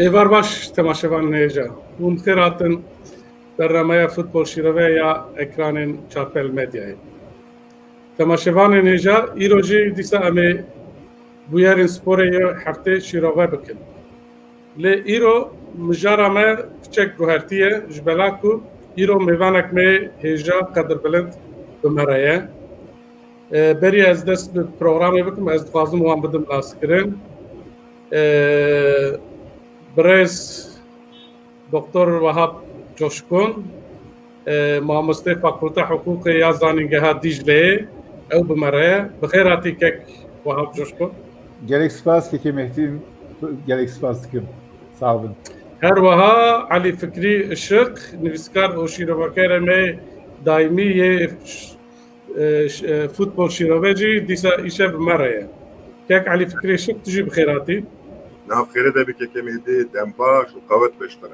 Evar baş temaşevan neja. Hûn xêr hatin bernameya futbol şîrove ya ekranên Çarpel Medyayê. Temaşevanên hêja îro jî dîsa em ê bûyerên sporê ya heftê şîrove bikin. Lê îro mijara me piçek guhertiye ji bela ku îro mêvanek me hêja qedirbilind bi me re ye. Berî ez dest bi programê bikim, ez dixwazim wan bidim naskirin. Birêz Doktor Wahab Coşkun, mamostê Fakûlta Hukûkê ya Zanîngeha Dîcleyê, ew bi me re ye. Bi xêr hatî kek Wahab Coşkun. Gelek spas kekê Mehdi'nin gelek spas dikim. Sağ olun. Her wiha Ali Fikri Işık, nivîskar û şîrovekêrê me daîmî yê futbol şîrove jî dîsa îşev bi me re ye. Kek Ali Fikri Işık tu jî bi xêr hatî. Nav xêrê de kekê Mehdi dem baş û qewet beştere.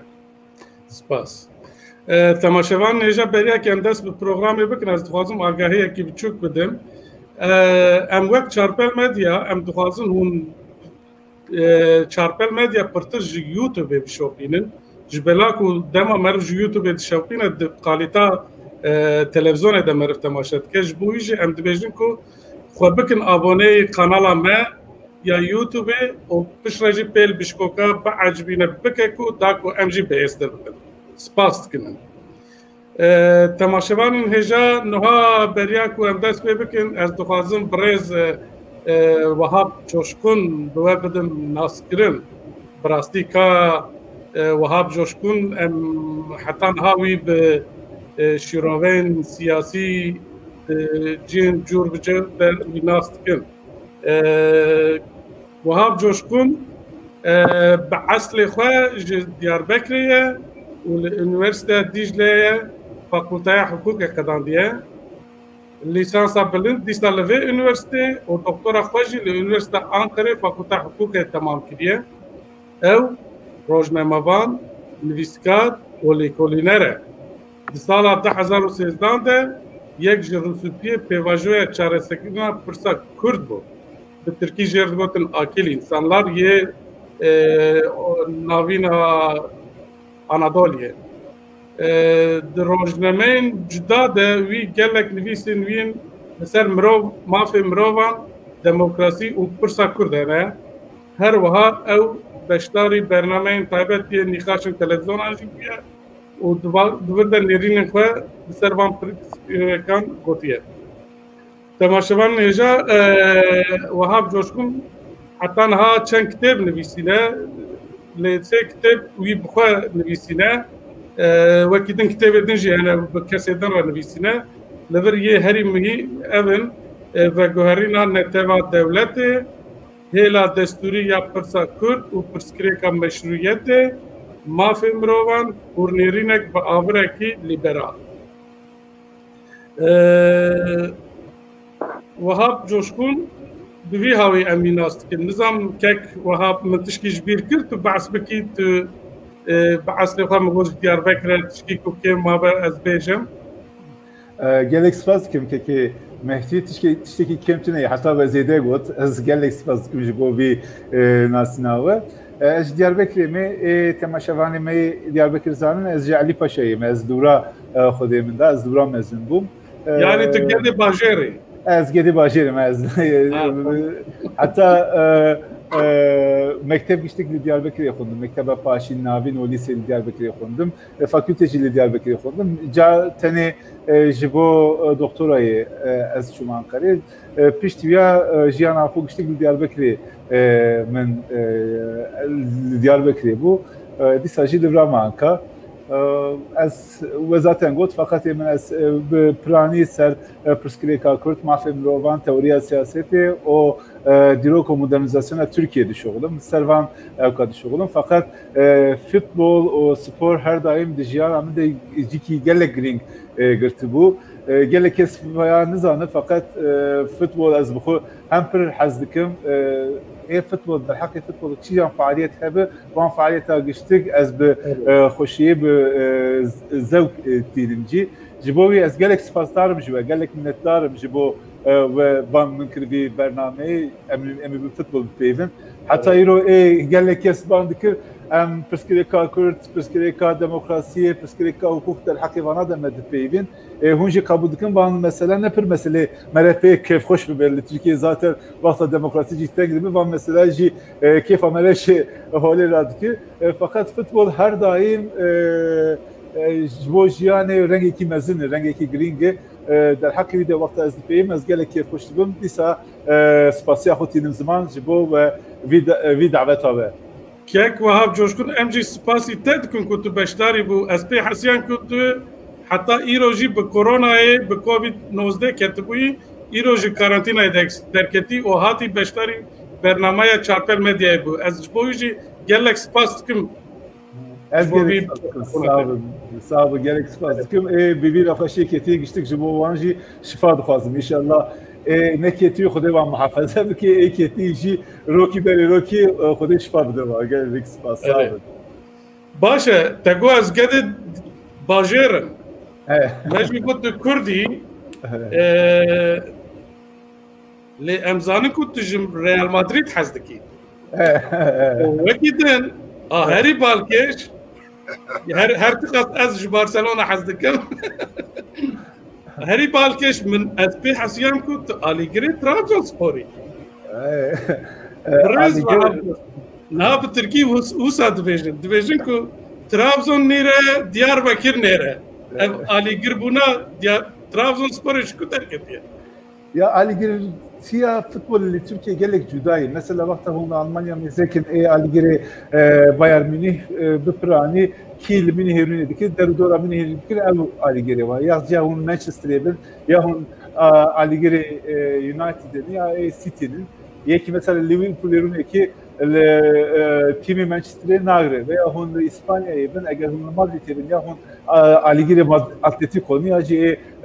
Spas. Temaşevan nêja beriyek em dest bi programê bikin, ez dixwazim agahiyekî biçûk bidim. Em wek Çarpel Medya, em dixwazin hûn Çarpel Medya pirtir ji YouTubeê bişopînin. Ji bela ku dema meriv ji YouTubeê dişopîne, di kalîta televizyonê de meriv temaşe dike. Ji bo wî jî em dibêjin ku xwe bikin aboneyê kanala me ya YouTubeê û piştre jî pêl bişkoka biecibîne bike ku da ku em jî bihêztir bikin. Spas dikinin. Temaşevanên hêja niha beriya ku em dest pê bikin, ez dixwazim birêz Wahab Coşkun bi we bidim naskirin. Bi rastî ka Wahab Coşkun em heta niha wî bi şîroveyên siyasî cihên cûr bi cih de wî nas dikin. Wahab Coşkun bi eslê xwe ji Diyarbekirê ye û li Üniversiteya Dîcleyê Fakûlteya Hukûkê qedandiye. Lisansa bilind dîsa li vê üniversiteyê û doktora xwe jî li Üniversiteya Ankarê Fakûlteya Hukûkê temam kiriye. Ew rojnamevan, nivîskar û lêkolîner e. Di sala 2013 de yek ji Rûspiyê pêvajoya çaresekirina pirsa Kurd bû. Bi Tirkî jê digotin akîl însanlar yê navîna Anadoliyê. Di rojnameyên cuda de wî gelek nivîsên wîn li ser mirov mafê mirovan demokrasî û pirsa Kurd hene. Her wiha ew beşdarî bernameyên taybet yê nîqaşên televizyonan jî bûye û divir de nêrînên xwe li ser van pirkan gotiye. Temaşevanên hêja Wahab Coşkun heta niha çend kitêb nivîsîne, lê sê kitêb wî bi xwe nivîsîne. Wekî din kitêbê din jî hene bi kesê din re nivîsîne. Li vir yê herî mihî ev in veguherîna neteva dewletê, hêla destûrî ya pirsa Kurd û pirsgirêka meşrûyetê, mafê mirovan û nêrînek bi avirekî lîberal. Wahab Coşkun bi vî hawî em wî nas dikin. Nizam kek Wahab min tişkî ji bîr kir, tu behs bikî tu bi eslê xwe min got Diyarbekirê tişkî ku kêm mabe ez bêjim. Gelek spas dikim kekê Mehdi tiştekî kemtine heta wezêde got, ez gelek spas dikim ji bo vî nasîna we. Ez ji Diyarbekirê me temaşevanê me Diyarbekir zanin, ez ji Elî Paşayê me, ez dûra xwedê min da, ez dûra mezin bûm. Yani tu gedê bajêrê. Ez gedê bajêrim ez. Heta mektep giştik li Diyarbekir'e xwendin. Mekteba Paşîn navîn û lîsê li Diyarbekir'e xwendin. Fakûltê jî li Diyarbekir'e xwendin. Ca tenê ji bo doktorayê ez çûm Ankarê. Piştî ya jiyana xwe giştik li Diyarbekir'e min li Diyarbekir'e bû. Dîsa jî li vir Anka. Ez we zaten got fakat min ez bi planî ser pirsgirêka Kurd mafê mirovan teoriya siyasetê û dîroka modernizasyona Tirkiyeyê dişoxlim. Servan evka dişoxlim fakat futbol û spor her daim di jiyana min de jîkî gelek girîng girtibû. Gelek kes veya nizanî fakat futbol ez bi xwe hem pir hez dikim. Futbol derheqê futbol çîyan faaliyet hebe, wan faaliyeta giştik ez bi xoşiyê bi zevk tînim cî. Ji bo wî ez gelek spasdarim ji we, gelek minnetdarim ji bo ve van min kirvî bernameyê em ê bi futbol bipêvin. Heta îro gelek kes ban dikir ام پرسکریکا کرد پرسکریکا دموکراسی پرسکریکا حقوق در حق وانا دمد پیوین هونجی قبول دکن وان مثلا نه پر مسئله مرفه کیف خوش ببرلی ترکیه zaten وقت دموکراسی جیتن gibi وان مثلا جی کیف عملش حالی رادکی fakat futbol her daim جوجیان رنگی کی مزن رنگی کی گرینگه در حقی ده وقت از پیم از گله کیف خوش بم دیسا سپاسیا خوتینم زمان جبو و وی دعوت ها كيك وهاب جوشكون امجي سباسي تدكن كنتو بشداري بو اسبي حسيان كنتو حتى ايروجي بكورونا بكوفيد 19 كتبوي ايروجي كارانتينا دركتي او هاتي بشداري برنامه چارپل ميديا بو از بويجي گلك سپاس كم از گلك صاحب گلك سپاس كم بيبي رفاشي كتي گشتك جبو وانجي شفا دخوازم ان شاء الله نکتی خدا و محافظه بکی ایکتی جی روکی بری روکی خودش شفا بده و اگر ریکس پاسا باشه تگو از گده باجرن مجموعی کد کردی لی امزانه کد تجم ریال مادرید حزدکی وکی دن هری بالکش هر تقص از بارسلونا حزدکم هری بالکش من اسپی حسیام کد آلیگری ترابزون سپوری برز نه به ترکی وسا دیویژن کو ترابزون نیره دیاربکر نیره آلیگر بونا ترابزون سپورش کو ترکتیه ya Aligiri siyah futbol ile Türkiye gelek cüdayı. Mesela vakti hunda Almanya mezekin Aligiri Bayern Münih Biprani Kiel Münih Hürünedeki Derudora Münih Hürünedeki ev Aligiri var. Ya hun Manchester'ın ya hun Aligiri United'in ya City'nin ya ki mesela Liverpool'un ki timi Manchester'ın Nagre veya hun İspanya'yı ben eğer hun Madrid'in ya hun Aligiri Atletico'nun ya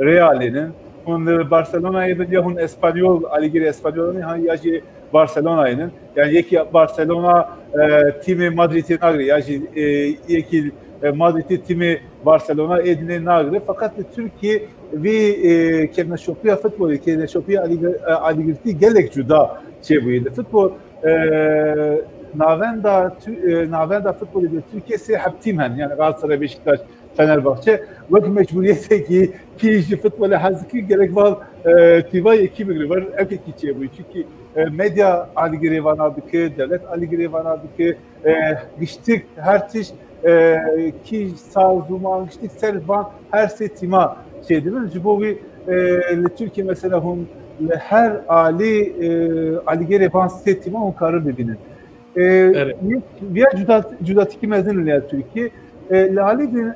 Real'in hun Barcelona'yı ya hun Espanyol Aligiri Espanyol'un ya Barcelona'nın yani yeki Barcelona timi Madrid'in Nagre ya yeki Madrid'in timi Barcelona edine Nagre fakat Türkiye ve kevne şopiya futbolu kevne şopiya Aligiri gelek juda şey buydu futbol navenda futbolu de Türkiye'si hep timhen yani Galatasaray Beşiktaş Fenerbahçe ve mecburiyete ki futbolu hazki gerek var tivay ekibi var erkek içe bu çünkü medya Aligiri vanadık devlet Aligiri vanadık geçtik her tiş ki sağzuman geçtik selvan her setima şey değil mi? Jibovi Türkiye mesela hun her Aligiri van setima hun karı bibinin. Bir judatiki mezun ile Türkiye Lalidin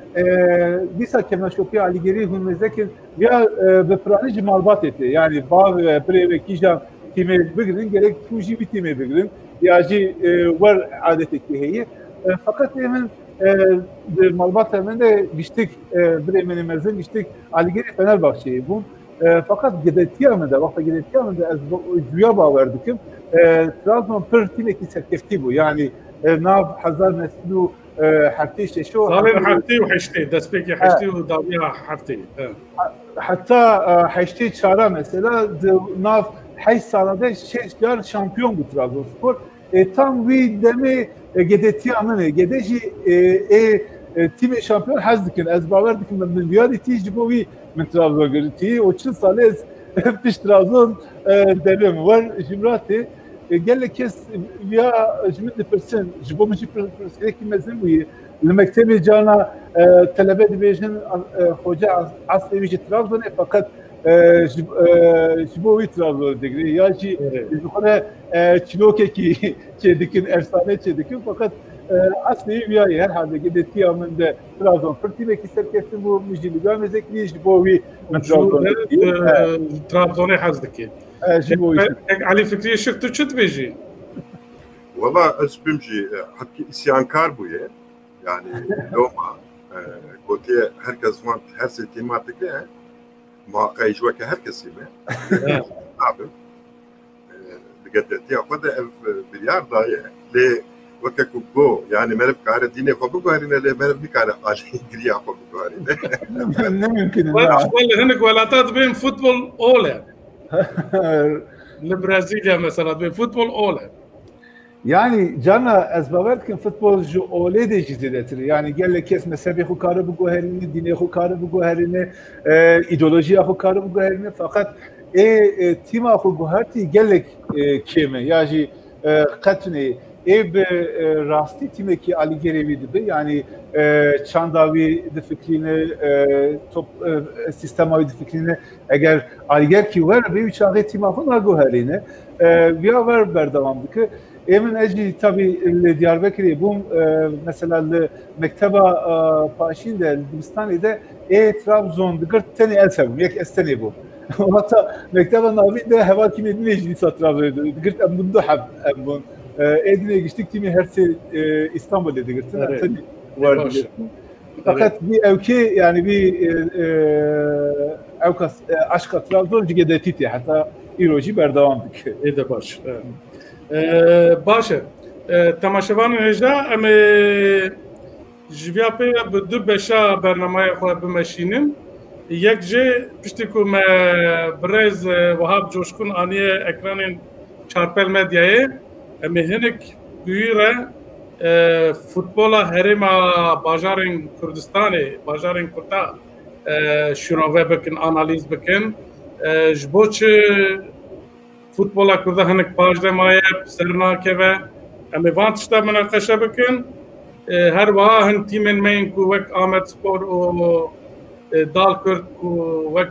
disa kemna şopiya Aligiri hun mezekin ya beprani cimalbat etti. Yani bağ ve breve kijan time bigrin gerek kuji bir time bigrin. Yaji var adeteki heyi. Fakat hemen malbat hemen de geçtik Bremen'e mezun geçtik Aligiri Fenerbahçe'yi bu. Fakat Gedetiyam'da vakti Gedetiyam'da az güya bağlardık ki Trabzon Pırtin'deki serkefti bu yani nav hazar neslu hafte şeşo zaten hafte ve haşte despeki haşte ve daviya hafte hatta haşte çara mesela nav hay sanada şeşgar şampiyon bu Trabzonspor tam bir demi Gedetiyam'ın Gedeji timi şampiyon hazdikin az bağlardık ben riyadeti jibovi من Trabzon görüntüyü o çın salez piş Trabzon devrim var Cimrati gel kes ya jimit persen jibo mıcı persen ki mezun bu المكتبي جانا talebe dibêjin hoca aslevi Trabzon fakat jibo Trabzon digri ya ki yukarı çilokeki çedikin efsane çedikin fakat asli bir yer herhalde gideti amında Trabzon Fırtına'ki serkesin bu müjdeyi görmezekliyiz bu bir Trabzon'a hazdaki. Ali Fikriye şıktı çıt beji. Valla özbümci hakkı isyankar bu ye. Yani Roma gotiye herkes var her setimatik ya. Muhakkak ki herkes mi? Abi. Gideti ya da ev bilyar dahi le وقت کو یعنی مرد کار دینه خو بگوارینه له مرد بیکاره آلیگری خو بگوارینه نه ممکن ولی هناك ولاتات بين فوتبول اولا لبرازيليا مثلا بين فوتبول اولا Yani cana ez baver dikim futbolcu olê de jî zêdetir. Yani gelek kes mezhebê xwe kare biguherîne, dînê xwe kare biguherîne, îdeolojiya xwe kare biguherîne, fakat tîma xwe guhertî gelek kême ya jî qetûnê bi rastî tîmekî alîgerê wî dibe, yani çanda wî difikrîne, top sîstema wî difikrîne, eger alîgerkî wer bê wî çaxê tîma xwe naguherîne, viya wer berdewam dike. Emin eci tabii li Diyarbakır'ı bu mesela li mekteba paşin de Dibistan'da Trabzon digert tane elsem yek estene bu. Hatta mekteba navi de heva kimi edineci Trabzon'da digert amdumda hab ambun. Edine geçtik kimi herse İstanbul'da digert tane var. Fakat bir evki yani bir evkas aşka Trabzon cigedetiti hatta iroji berdavamdık. Ede baş. باشه تماشاوان هجده ام جویا پی دو بشا برنامه خو بمشینم یک جه پشتی کو ما برز وهاب جوشکون انیه اکران چارپل مدیای ام هنک büyüre futbola herima bajarın Kürdistan'ı bajarın Kurda şurave bakın analiz bakın jboç futbola Kurda hanek pajda maye sernakeve emi vantışta münakaşa bakın her vahan timin meyin ku vek Ahmet Spor o dal Kürt ku vek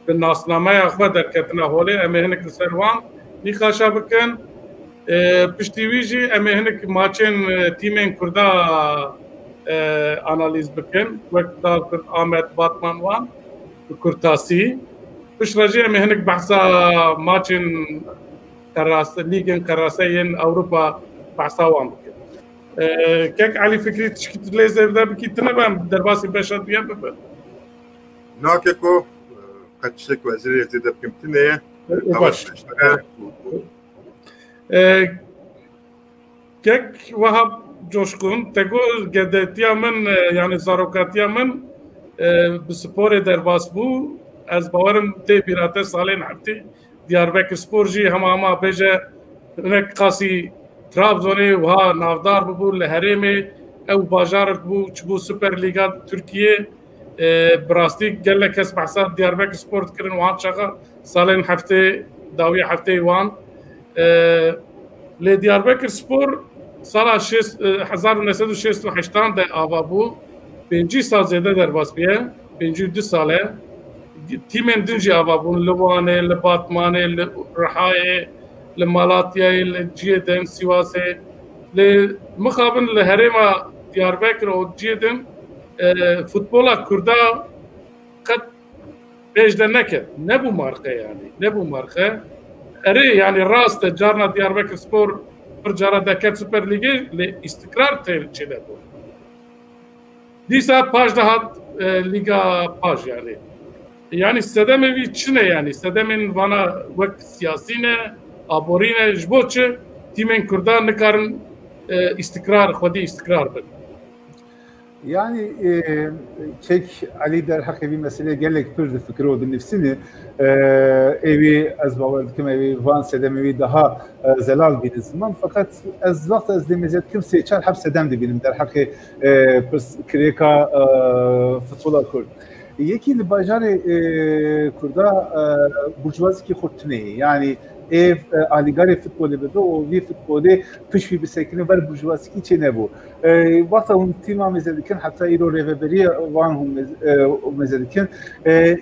bin nasnamaya xwe derketine holê emi hinek li ser wan nîqaşa bikin piştî jî emi hinek maçên tîmên Kurda analiz bikin wek dal Kürt Ahmet Batman wan bi Kurtasî piştre emi hinek behsa maçên ligên qeraseyên Ewropa behsa wan bikin kek Elî Fikrî tişkî lê zêvde bikî tune ben derbasî beşa duye bibin nakeko kaçışık veziri zêde bikim tuneye kek Wahab Coşkun tego gedetiya min yani zarokatiya min bi sporê derbas bû ez bawerim tê bîrate salên heftê Diyarbakır Spor jî hema bêje hinek qasî Trabzonê wiha navdar bibû li Herêmê ew bajarek bû çibû Süper Lîga Tirkiye bi rastî gelek kes behsa Diyarbakır Spor dikirin wan çaxa salên heftê dawî heftê wan li Diyarbakır Spor sala 1968 de ava bû 5 sal zêde derbas biye 52 sale tîmên din jî ava bûn li Wanê li Batmanê li Rihayê li Malatyayê li Ciyêdin Sîwasê li mixabin li herêma Diyarbakır û Ciyêdin futbola Kurda qet pêş de neket nebû marxe yani nebû marxe erê yani rast e carna Diyarbakır Spor bir cara deket Süper Ligê li istikrar tê çêdebû dîsa paj dihat Liga paj yani yani sedemê wî çi ne yani sedemên vana wek siyasî ne aborî ne ji bo çi tîmên Kurda nikarin istikrar xwedî istikrar bin Yani kek Ali derhak evi mesele gelek pür fikri o nefsini evi ez baver dikim evi van sedem evi daha zelal bir zaman fakat ez vakt ez demezet kimse çar hapsedem de benim derhak kreka futbola kur yeki li bajarê Kurda burjwazî ki xurtine yani ev aligarê futbolê bibe û vî futbolê pişvî bisekine ber burjwazî çê nebû wata hûn tîma mêze dikin heta îro rêveberiya wan hûn mêze dikin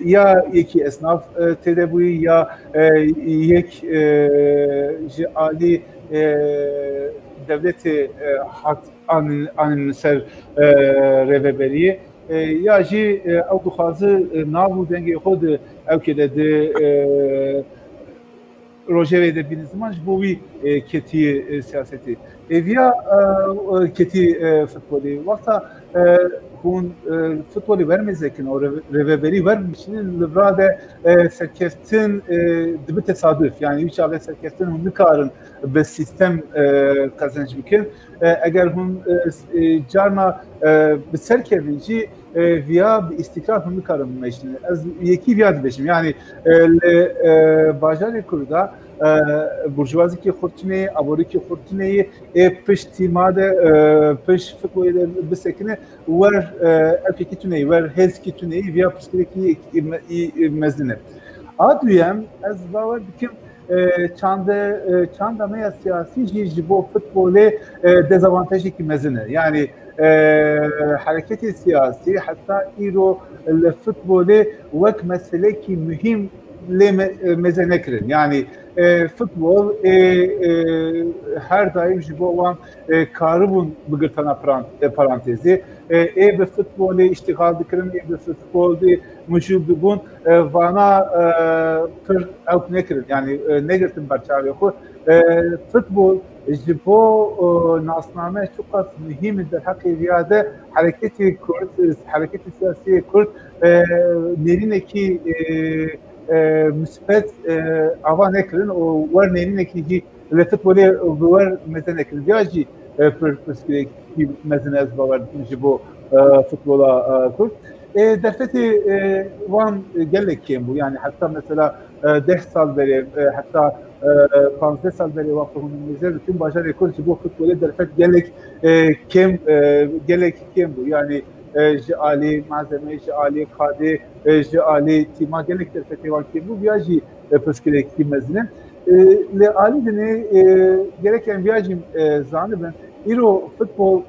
ya yekî esnaf têde bûyî ya yek ji alî devletê hat anîn ser rêveberiyê ya jî ew dixwaze nav û dengê xwe di ew kêde di rojevê de bîne ziman ji bo wî ketiyê siyasetê eviya ketî futbolê wexta hûn futbolê wermêzekin û rêveberî werbiçînin li vir de serkeftin dibe tesadüf yani wî çavê serkeftin hûn nikarin bi sîstem qezenc bikin eger hûn carna bi serkevîn jî via bi istikrar hûn nikarin bimeşînin ez yekî via dibêjim yani li bajarê Kurda برجوازی که خورتنه آبوری که خورتنه پشت تیماده پشت فوتبال بسکنه ور افکی تونه ور هز کی تونه ویا پشتی کی مزنه آدویم از باور بکم چند میا سیاسی جیبو فوتبال dezavantajı ki mezene yani hareketi siyasi hatta iro futbolu vak mesele ki mühim le mezene kirin yani futbol her daim jibo olan karibun bıgırtana parantezi ve futbolu iştigal dikirin ve futbolu müşubun vana tır evk nekirin yani negirtin barçağı yoku futbol jibo nasname çok az mühimdir hakkıyade hareketi Kürt hareketi siyasi Kürt nerindeki müspet ava nekirin o var nerindeki ve futbolu var mesela nekirin diyacı perspektif mesela ez bavar jibo futbola Kürt derfeti van gelek kim bu yani hatta mesela 10 sal beri hatta 15 sal beri vakfının müze bütün bacar rekor bu futbolu derfet gelek kim bu yani Ali malzeme Ali kade Ali tima gelek derfeti var kim bu viajı perspektif mezine le Ali ne gereken viajı zanı ben İro futbol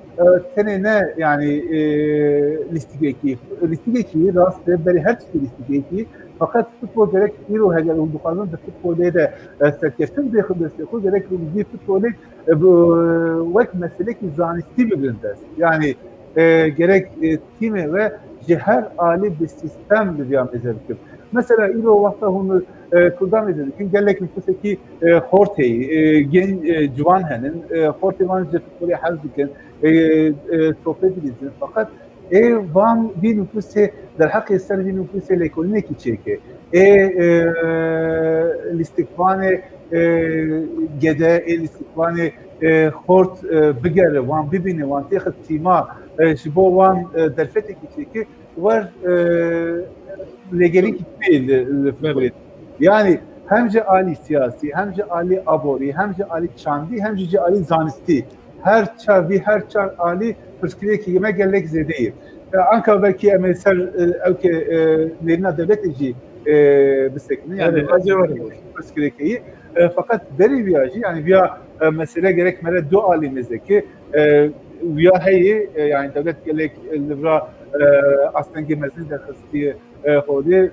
tenene yani listigeki rastı beri her şey listigeki fakat futbol gerek İro hegal olduklarının da futbolda da serkesin de xidmeti gerek bir futbolu vak mesele ki zanisti bilirler yani gerek time ve her ali bir sistem bir yapacak. Mesela İro vakta onu kuldan edilirken gerek nüfusaki Horte'yi gen Juvanhen'in Horte vanca futbolu hazdiken toplayabilirsin fakat van bir nüfusu der hakkı eser bir nüfusu lekoline ki çeke listikvane gede listikvane Hort bigere van bibine van tehet tima jibo van derfete ki çeke var legelin kitmeyi yani hemce ali siyasi hemce ali abori hemce ali çandi hemce ali zanisti her çar ali perspektif yeme gelek zedeyi Ankara belki emeser evke nerina devlet eci bisekini yani perspektifi fakat beri viajı yani via mesele gerek mere do alimizeki via heyi yani devlet gelek livra aslında mezun da kıstiye hodi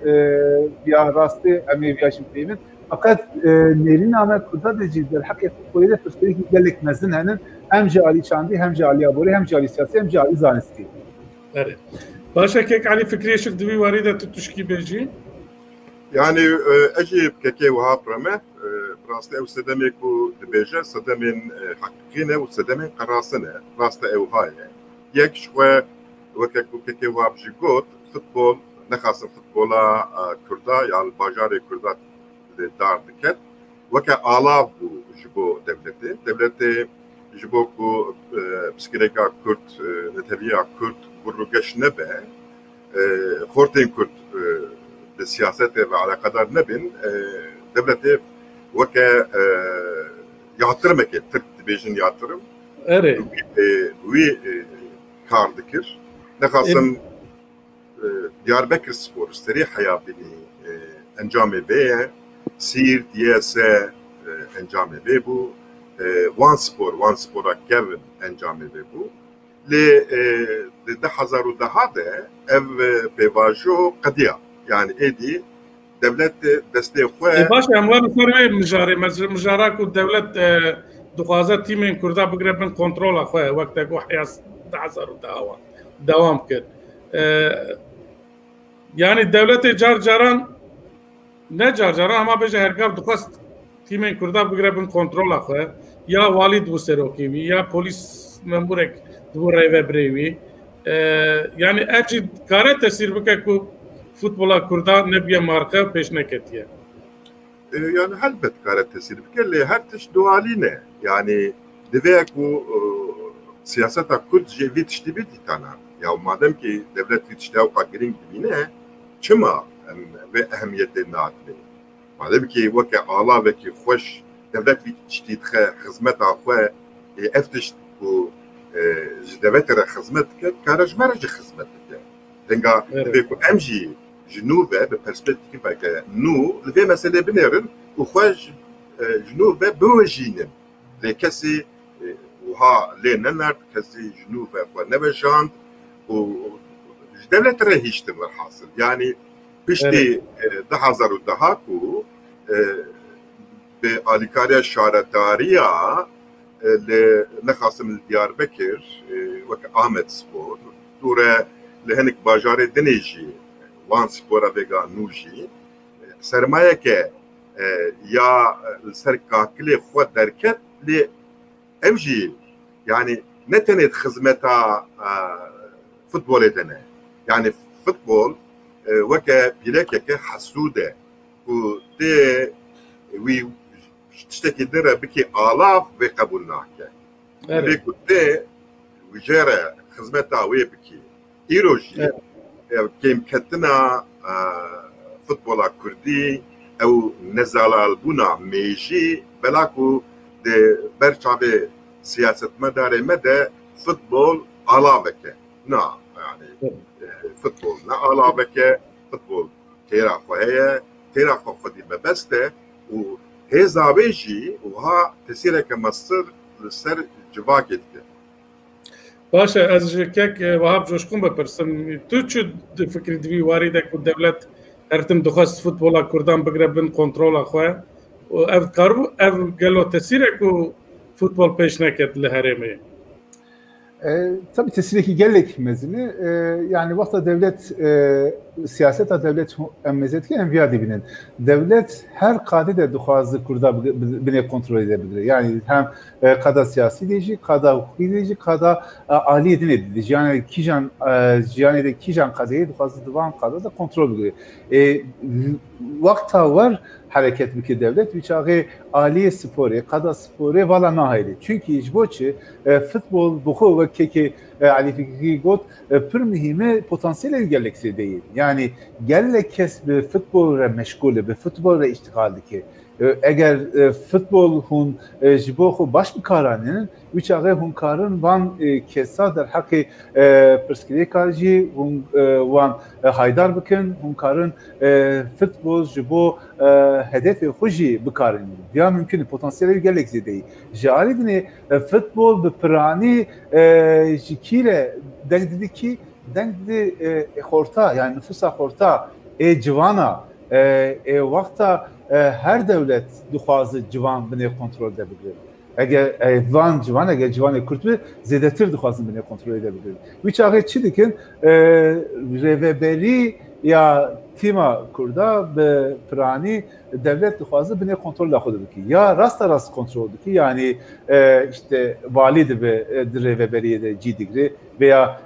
via rastı emi viajı demin fakat nerina ama kuda decidir hakikaten koyda perspektifi gelek mezun henin hem Ali Çandi hem Ali Abori hem Ali Siyasi hem Ali Zanisti. Evet. Başka kek Ali Fikriye şık dibi varida tutuşki beci. Yani acayip keke ve haprame rastı ev sedemek bu dibece sedemin hakikine ve sedemin karasine rastı ev haye. Yek şwe keke ve abjigot futbol ne khasın futbola Kürda yani bajarı Kürda dar diket ve ke alav bu jibo devleti jibo ku psikolojik Kürt neteviya Kürt burugeş nebe Horten Kürt de siyasete ve alakadar nebin devleti veke yatırım eke Türk dibejin yatırım evet ve kar dikir ne khasın Diyarbakır Spor seri hayabini encam ebe sir diyese encam ebe bu Van Spor'a Kevin encam ebe bu le 2010 de ev pevajo qadiya yani edi devlet desteği xwe baş emwan serve mijara ku devlet duqaza timin Kurda bigrebin kontrola xwe wekte ku hiyas 2010 devam kir yani devleti carcaran ne carcaran ama beje hergav duqas timin Kurda bigrebin kontrola xwe ya valid bu serokivi ya polis memurek bu reve brevi yani acid kare tesir bike ku futbola Kurda nebiye marka peş neketiye. Yani elbet kare tesir bike her tiş dualine yani devek bu siyaseta Kürt jevit iştibi ditana ya madem ki devlet yetiştiği o kadrin dibine çıma ve ehemmiyetlerini atmayı. مادام كي وكا الله وكي خوش دولت في تشتيت خدمت اخوه افتش و دولت خدمت كارج مرج خدمت دنگا بيكو امجي جنوبه ببرسبكتيفا نو لفي مساله بنيرن وخوش جنوبه بوجينن لكسي وها ليننر كسي جنوبه ونبجان و دولت رهيشتن الحاصل يعني بشتي دهزار ودهاكو بآلیکاریا شارداریه لنخاسم دیاربکر وک آمد سپور دوره لهنک باجار دنیجی وان سپورا بگا نوجی سرمایه که یا سر کاکلی خود درکت لی امجی يعني نتنت خدمتا فوتبول دنه يعني فوتبول وكا بيلاكا حسوده و دي وي تشتكي درا بكي آلاف بقبولناك بيكو دي وجارة خدمتا وي بكي إيروجي كي مكتنا فوتبولا كردي أو نزالا البونا ميجي بلاكو دي برشابي سياسة مداري مدى فوتبول آلافك نا يعني فوتبول نا آلافك فوتبول تيرا خوهية تيرا خوخدي مبسته وهذا بيجي وها تسيرك مصر لسر جواكت باشه از جکک وهاب جوشکون بپرسم تو چه فکری دوی واریده که دولت ارتم دخواست فوتبولا کردان بگره بین کنترول خواه و اف کاربو اف گلو تسیره که فوتبول پیش نکد لهرمه tabii tesireki gelek mezini yani vakta devlet siyaseta devlet emmezetki enviya dibinin devlet her kadede duhazı kurda bine kontrol edebilir yani hem kada siyasi deyici kada hukuki deyici kada ali edin edici yani kijan yani de kijan kadeyi duhazı divan kada da kontrol edilir vakta var hareket biki devlet biçağı aliye sporu, kada sporu vala nahili. Çünkü icboçi futbol buhu ve keki Ali Fikri got pür mühime potansiyel gelleksi değil. Yani gelle kesbi futbolla meşgule be futbolla iştigaliki. Eğer futbol hun jibohu baş bir karanın biçağı hun karın van kesa der hakkı perskriye karji hun van haydar bakın hun karın futbol jibo hedefi hoji bıkarın. Ya mümkün potansiyel gelleksi değil. Jalidini futbol be prani jikire dengdiki dengdi horta yani nüfusa horta civana vakta her devlet duhazı civan bine kontrol edebilir. Eğer eğer civan Kürtü zedetir duhazı bine kontrol edebilir. Biçağı çidikin reveberi ya tima kurda be prani devlet duhazı bine kontrol lahudu ki ya rast kontrol ki yani işte vali de be reveberiye de cidigri veya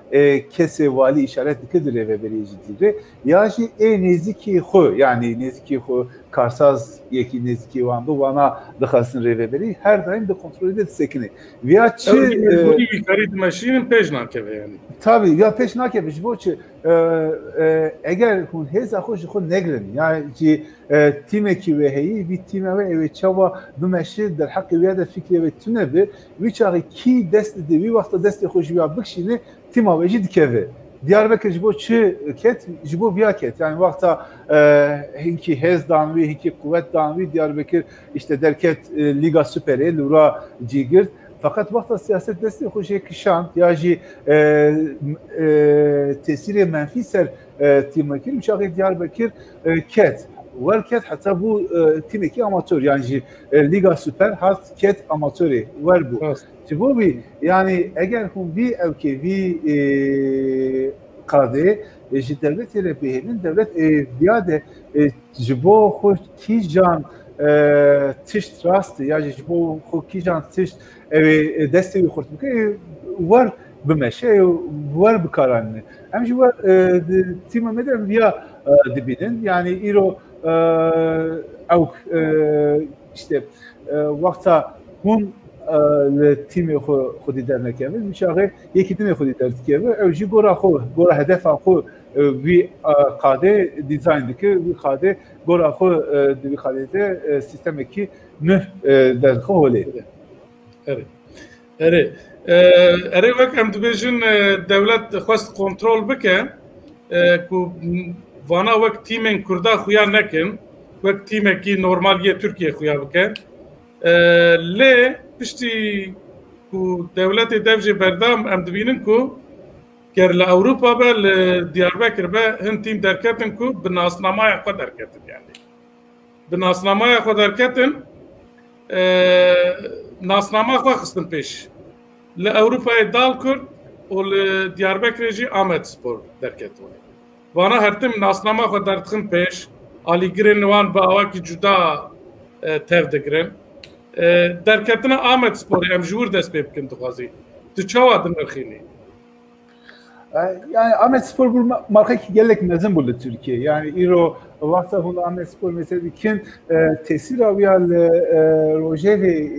kese vali işaret ki reveberiye cidigri ya ki neziki hu yani neziki hu karsaz yeki neziki van bu bana duhazın reveberi her daim de kontrol edilsekini veya çi bu karid maşinin pejnake yani tabii ya peşnake bu çi eğer hun heza hoş خود نگرن yani ki timeki ve heyi bir time ve evet çaba bu meşhur der hakkı ve fikri ve tünebi viçağı ki desti de bir vakta desti hoş bir bakışını tima ve cidkeve Diyarbakır jibo çı ket jibo biyaket yani vakta hinki hezdan ve hinki kuvvet dan ve Diyarbakır işte derket Liga Süper'e lura cigir fakat vakta siyaset desti hoş kişan yaji tesiri menfi ser timeki müşahit Diyarbakır ket ket hatta bu timeki amatör yani Liga Süper hat ket amatörü var bu. Bu bir yani eğer hun bir evkevi kade devlet yerebihenin devlet biyade jibo hoş kijan tişt rastı yani jibo hoş kijan tişt desteği kurtulmuş var بمشي var بكارن امشي var تيم مدن via dibinin yani iro işte vakta hun تیم خودی در نکرده میشه یکی تیم خودی در کرده اوجی گورا هدف خو وی قاده دیزاین دکه وی قاده گورا خو دی قاده سیستم کی نه در خوله اره وقت هم دبیجن دولت خواست کنترل بکه کو وانا وقت تیمن کردا خویا نکن وقت تیم کی نورمالیه ترکیه خویا بکن لی پشتی کو دولت دوجه بردام ام دبینن کو گر لأوروپا با لدياربكر با هن تیم درکتن کو بناسنامه خود درکتن يعني بناسنامه خود درکتن ناسنامه خود خستن پیش لأوروپا دال کرد و لدياربكر جي آمد سپور درکتن وانا هرتم ناسنامه خود درکتن پیش آلی گرن وان با آواکی جدا تف دگرن درکتنا آمد سپور ام جور دست بکن تخوازی تو چاوا دنرخینی yani Ahmet Spor bu marka ki gelek mezun buldu Türkiye. Yani İro vakta hunda Ahmet Spor mesela kin tesir aviyal roje ve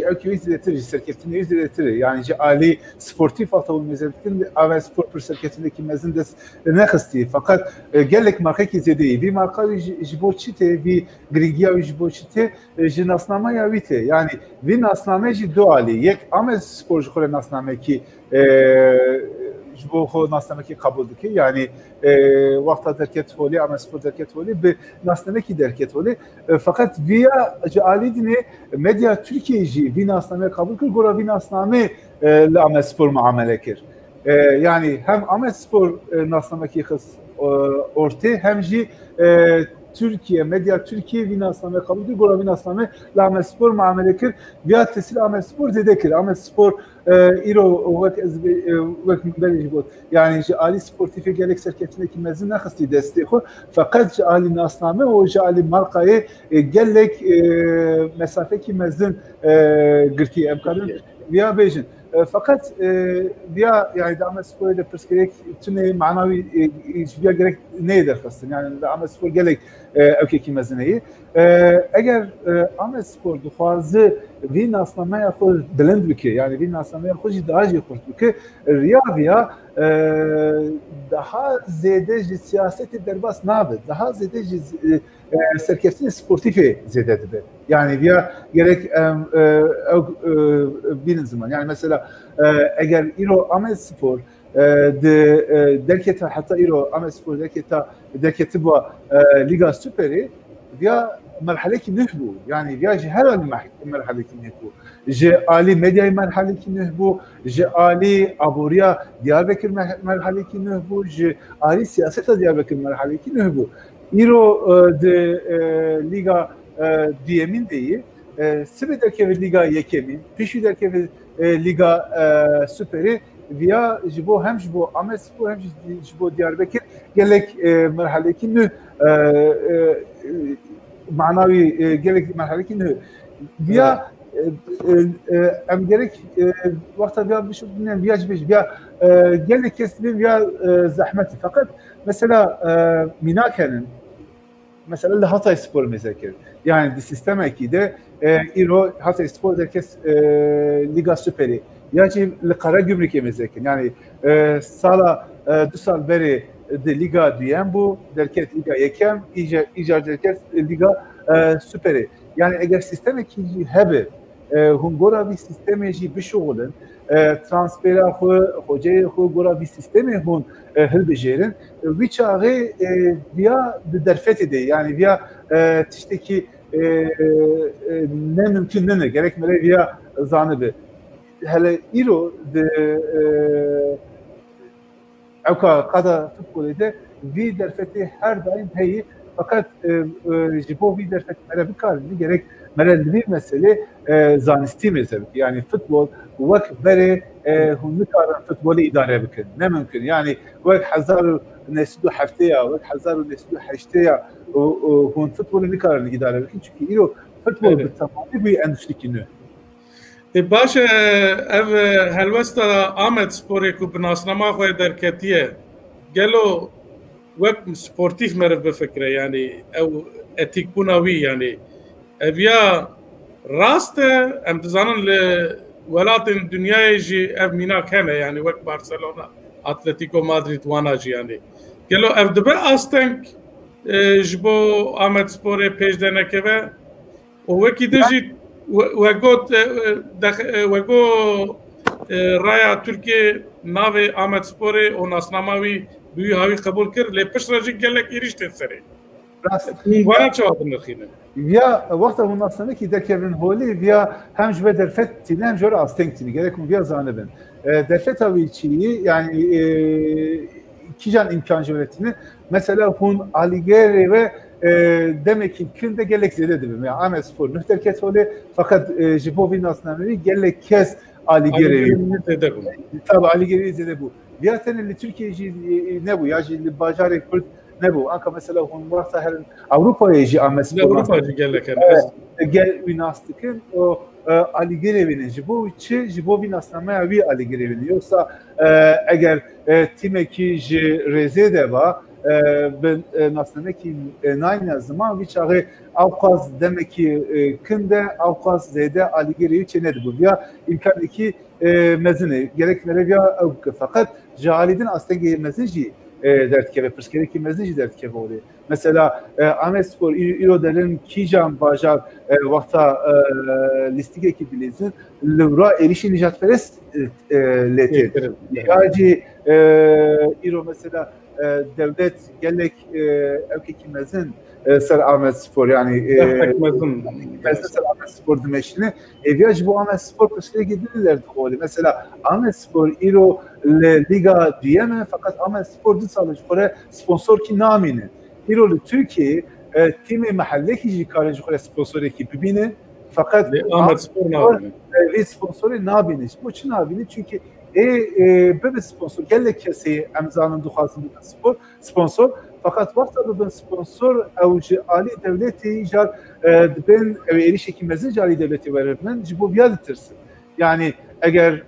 öküviz diretir, serketini yüz diretir. Yani Ali sportif vakta hunda mesela kin Ahmet Spor per serketindeki mezun des ne kısti. Fakat gelek marka ki zedi. Bir marka jiboçite, bir grigia jiboçite, jinasnama yavite. Yani bir nasname jidoali. Yek Ahmet Spor jikore nasname ki bu xo nasnameki kabul dike yani vakta derket holi ama spor derket holi be nasnameki derket holi fakat via Ali dine medya Türkiye'ci bir nasname kabul kır gora bir nasname le Ahmet Spor muamele kir yani hem Ahmet Spor nasnameki kız orta hem ji Türkiye medya Türkiye bir nasname kabul kır gora bir nasname le Ahmet Spor muamele kir via tesir Ahmet Spor zedekir Ahmet Spor İro vek mübelej bot. Yani Ali sportife gelek serketindeki mezun ne kısti desteği fakat Ali nasname o Ali markayı gelek mesafe ki mezun gırki emkanın via bejin. Fakat via yani Ahmet Spor'da perskerek tüne manavi via gerek neye derkastın yani Ahmet Spor gelek ökeki mezuneyi. Eğer Ahmet Spor duhazı bir nasnamaya koy bilend bike yani bir nasnamaya koy daha iyi kurt bike Riyad'a daha zede siyaseti derbas nabe daha zede serkeftin sportifi zede de yani via gerek bir zaman yani mesela eğer İro Ahmet Spor derketa hatta İro Ahmet Spor derketi bu Liga Süperi via مرحله کی نهبو yani via her مرحله کی نهبو Ali medya مرحله کی نهبو Ali aburiya Diyarbakır مرحله کی نهبو Ali siyasete Diyarbakır مرحله کی نهبو İro de Liga diyemin deyi Sibederke ve Liga Yekemin Pişiderke ve Liga Süperi via jibo hem jibo Ahmet Spor hem jibo Diyarbakır gelek مرحله کی نه معناوي جالك مرحله كنه بيا ام جالك وقتها بيا بشوف بيا جبش بيا جالك كسبين بيا زحمتي فقط مثلا ميناكن مثلا اللي هاتاي سبور مذاكر يعني دي سيستم اكيد ايرو هاتاي سبور دركس ليغا سوبري يجي لقرار جمركي مذاكر يعني سالا دو سال بري de Liga diyen bu derket Liga yekem icar derket Liga Süperi. Yani eğer sistem ikinci hebe hungora bir sistemeci bir şoğulun transfera hocaya hungora bir sistemi hun hilbejerin bir çağı via derfet de yani via tişteki ne mümkün ne gerekmeli via zanıbe. Hele İro de Evka kada futbolide vi derfeti her daim heyi fakat jibo vi derfeti mere bir karını gerek mere bir mesele zanisti mesele yani futbol vak bere hunni karın futbolu idare bikin ne mümkün yani vak hazaru nesdu haftaya vak hazaru nesdu haştaya hun futbolu ne karını idare bikin çünkü ilo futbol bir tamamı bir endüstrikini باشه ev helvesta Ahmet Spor'e ku binasnama xwe derketiye gelo wek sportif merv bifekre yani ev etik buna wî yani ev ya راست ام دزانن لولات الدنيا جي اف مينا كان يعني وقت برشلونه اتلتيكو مدريد وانا جي يعني قالوا اف دبا استنك جبو احمد سپور پیش دنه که و وکی دجی وگو رایا ترکیه ناو احمد سپور و ناسناماوی دوی هاوی قبول کرد لی پشت راجی گلک ایریشت سره وانا چواب نخینه یا وقت اون ناسنامه که دکرین هولی یا هم جبه درفت تینه هم جور استنگ تینه گرک اون بیا زانبن درفت هاوی چیه yani kijan imkan jövretini mesela hun aligere ve demek ki künde gelek zede dibim ya Ahmet Spor nühterket hole fakat Jibovi nasnamevi gelek kes aligere tabi aligere zede bu diğerten Türkiye ne bu ya jilli bacare kurt ne bu anka mesela hun varsa her Avrupa'ya ji Ahmet Spor Avrupa'ya gelek gel üniversitekin o Ali Gerev'in Jibovi nasnamevi Ali Gerev'in yoksa eğer timeki rezede var ben nasnameki nayna zaman viçare avkaz demek ki kinde avkaz zede Ali Gerevi çenedi bu ya imkan ki mezine gerekleri ya fakat Jalid'in aslında mezeci dertke ve perskereki mezeci dertke oluyor. Mesela Ahmet Spor İrodel'in Kijan Bajar vakta listik ekibilizin Levra erişi nicatperest leti. Yacı İro mesela devlet gelek evkekimezin ser Ahmet Spor yani ser Ahmet Spor demeşini eviyacı bu Ahmet Spor perskereki gidilerdi oluyor. Mesela Ahmet Spor İro liga diyeme fakat Ahmet Spor disalı Kore sponsor ki namini İrolu Türkiye timi mahalleki jikarıcı Kore sponsor ekibi bine fakat Ahmet Spor namini ve sponsoru nabini bu için nabini çünkü böyle sponsor gelle kesi emzanın duhasında sponsor fakat vakta ben sponsor avcı Ali devleti jar ben erişeki mezeci Ali devleti verirmen bu biyadetirsin yani eğer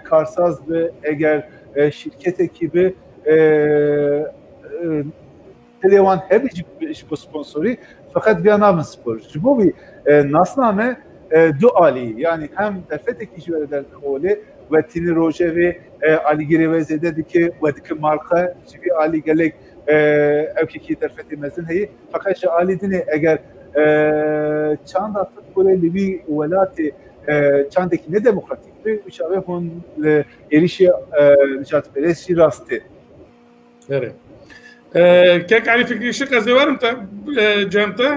karsaz ve eğer şirket ekibi televan hep bu sponsoru fakat bir anlamı spor. Bu bir nasname duali yani hem defet ekicileri derdi öyle ve Tini Roje ve Ali Gireveze dedi ki ve diki marka gibi Ali gelek evkeki defet emezin heyi fakat Ali dine eğer çanda futbolu livi velati çandaki ne demokratik bir uçağı hun erişi نجات perest rastı. Evet. كيك علي فكري شق زوار انت جامته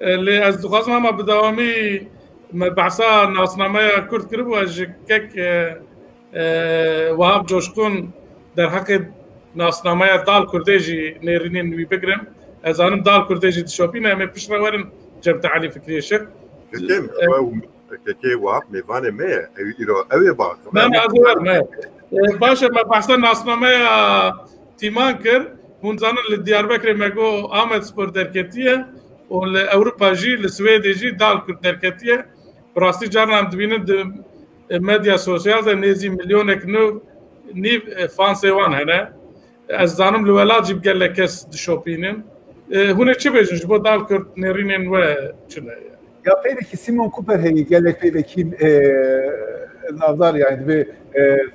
اللي ازدخازم ما بدوامي بعصا ناصنامه كرد كرب واج كيك وهاب جوشكون در حق ناصنامه دال كرديجي نيرينين وي بگرم از انم دال كرديجي تشوبينا ما بشرا ورن جامته علي فكري شق كي واب ميفان ما يرو اوي باخ ما ازوار ما باشا ما بعصا ناصنامه تيمانكر هون زانن لدياربكر مگو احمد سپور درکتیه و لأوروپا جی لسویدی جی دال کرد درکتیه براستی جارنام دبینن مدیا سوسیال ده نیزی میلیونک نیو فانسیوان هنه از زانم لولاج بگل کس دشوپینن هونه چه بیجن جبو دال کرد نرینن و چنه ya peki Simon Cooper heyi gelek peki nazar yani bir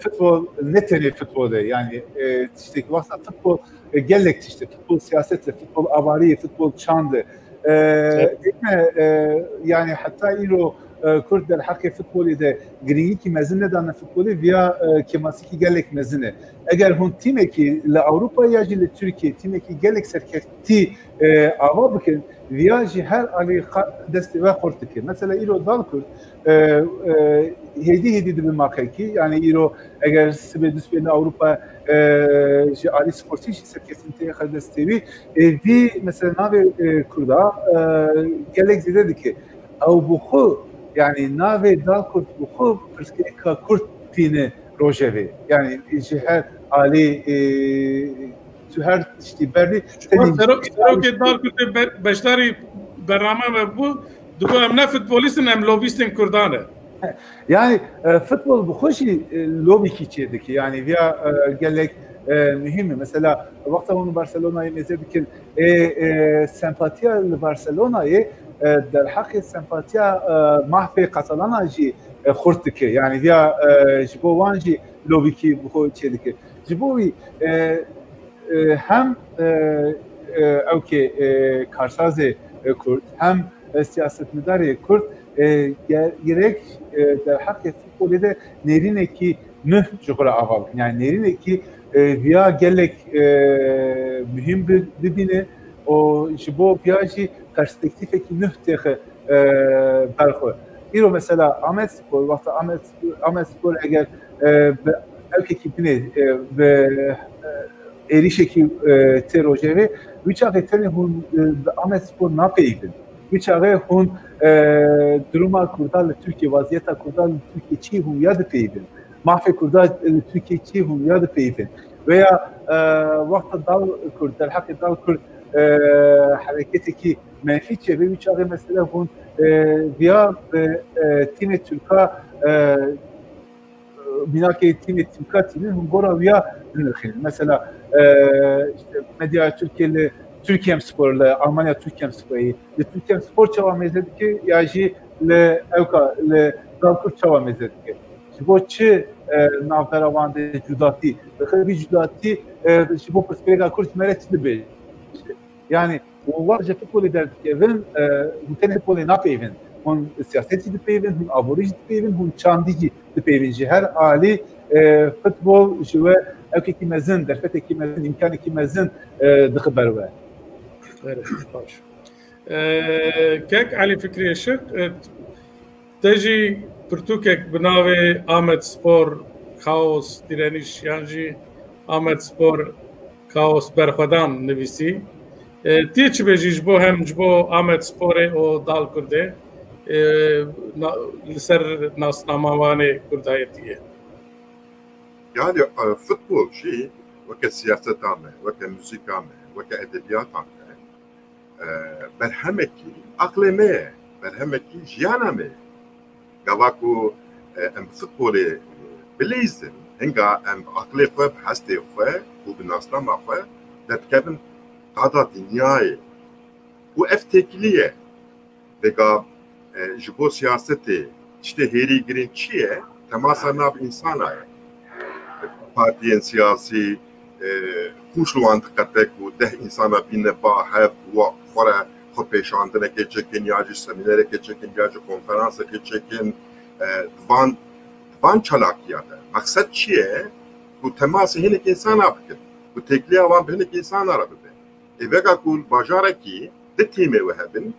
futbol neteli futbolda yani işte varsa futbol gelek işte futbol siyasetle futbol avari futbol çandı yani hatta ilo Kürt der hakkı futbolu da gri ki mezine dana futbolu veya kemasiki gelek mezine eğer hun timeki la Avrupa ya ile Türkiye timeki gelek serketi ava bakın viyajı her ali desti ve kortiki mesela ilo dal Kürt hedi bir makaki yani ilo eğer sebedüs beni Avrupa ali sportif serketinte kadestevi vi mesela nave Kürt'a gelek zede ki av bu yani nave dal Kürt bu perspektif Kürt tine rojevi yani her ali her işte berli Seroke dal Kürt beşleri برنامه bu دوگو هم نه futbolistin hem lobistin Kürdanı. Yani futbol bu hoşi lobi kiçiydi ki yani veya gelek mühim mesela vakta onu Barcelona'yı mezedikir sempatiya Barcelona'yı در حق سمپاتیا محفی کاتالان جی خورد که یعنی یا جبوان جی لوبی کی بخو چیلی که جبوی هم او که کارساز کرد هم siyasetmedar Kürt gerek der hak futbolde nerine ki müh jogora aval yani nerine ki via gelek mühim bir bine o jibo piyaji perspektife ki müh tehe berxo iro mesela Ahmet Spor vakti Ahmet Spor eğer erkek bine ve erişeki terojeri üç aketeni hun Ahmet Spor ne yapaydı بیچاره هون دروما کردال ترکیه وضعیت کردال ترکیه چی هم یاد پیدن محفل کردال ترکیه چی هم یاد پیدن و یا وقت دال کرد در حق دال کرد حرکتی که منفی چه بیچاره مثلا هون بیا تیم ترکا بنا که تیم ترکا تیمین هم برا بیا نرخین مثلا medya Türkiye'li Türkiye Spor'la Almanya Türkiye Spor'u Türkiye Spor çava mezedi ki yaji le evka le dalkur çava mezedi ki bu çi navteravandı cudati ve bir cudati bu perspektif kurs meretli bir yani o varca futbol ederdik evin bu tane futbol ne yapayım hun siyaseti de peyvin hun aborij de peyvin hun çandici de peyvinci her ali futbol şu ve evki kimezin derfete kimezin imkanı kimezin de haber var. Evet, baş. Kek Ali Fikri Şık تجي برتوكك بناوي آمد سپور خاوس direniş yani آمد سپور خاوس برخدان نویسی تیچ بجیش بو هم جبو آمد سپور او دال کرده لسر ناسنامه‌وانه kurdayetiye. Yani futbol şey وك سياسة عامة وك موسيقى عامة وك أدبيات عامة برهمكي أقلمة برهمكي جيانامة قواكو ام فوتبولي بليزن هنگا ام عقلي خو بحستي خو وبناسلام خو دتكبن قادا دنياي و افتكليه دغا جبو سياستي işte heri girin çiye temasa nav insana partiyen siyasi kuşluan dikkatek bu deh insana binne ba hev ve fora خۆپێشاندنە کێچێکن یاجی سەمینەرە کێچێکن یاجی کۆنفەرانسە کێچێکن van çalakiyata. Maksat çiye? Bu teması hinek insana bıkın. Bu tekliğe van hinek insana rabıbı. Vega kul bajaraki de teme ve hebin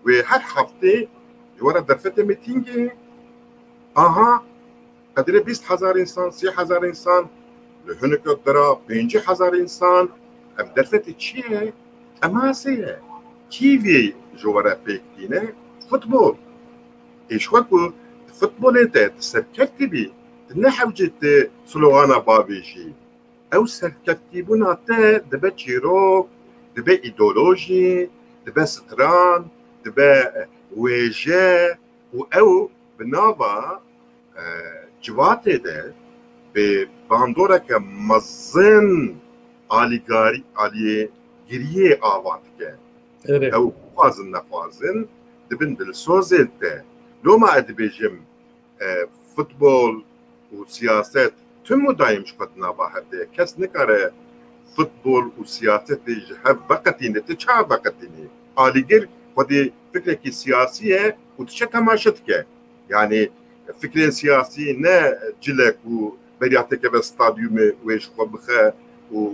ve her hafta yuvara derfete mitingi aha kadire 20,000 insan, 30,000 insan lehünükotlara 5,000 insan ev derfete çiye? Temasiye. Kivi jovara pektiğine futbol. İşvak bu futbol ete serkefti bi ne havcette slogana babişi. Ev serkefti buna te debe çirok, debe ideoloji, debe stran, debe veje u ev binava civate de be bandora ke mazın aligari aliye giriye avatke. Evet. Ev fazın nefazın dibin dil sozelte loma edibejim futbol u siyaset tüm müdayim şufatına bahede kes ne kare futbol u siyaset hev vakatini te çağ vakatini aligir kodi fikreki siyasiye u tişe tamaşet ke yani fikrin siyasi ne cilek u beriyateke ve stadyumu ve şubabıhe u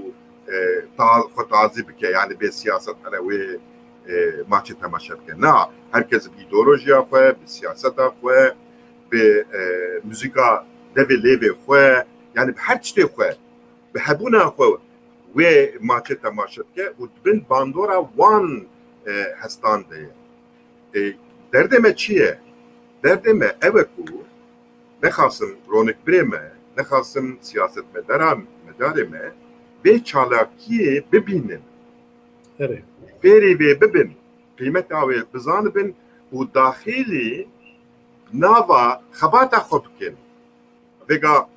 tazib ke yani be siyaset hele ve maçı temaşa bike. Na, herkes bir ideolojiya xwe, bir siyaseta xwe, bir müzika devê lêvê xwe, yani her tiştê xwe, bi hebûna xwe wê maçı temaşa bike û dibin bandora wan hestan de. Derdê çi ye? Derdê me ev e ku nexwasim ronekbirê me, nexwasim siyasetmedara medarê me bê çalakiyê bibînin. Evet. Peri ve bibin kıymet avê bizanibin û daxilî nava xebata xwe bikin. Vega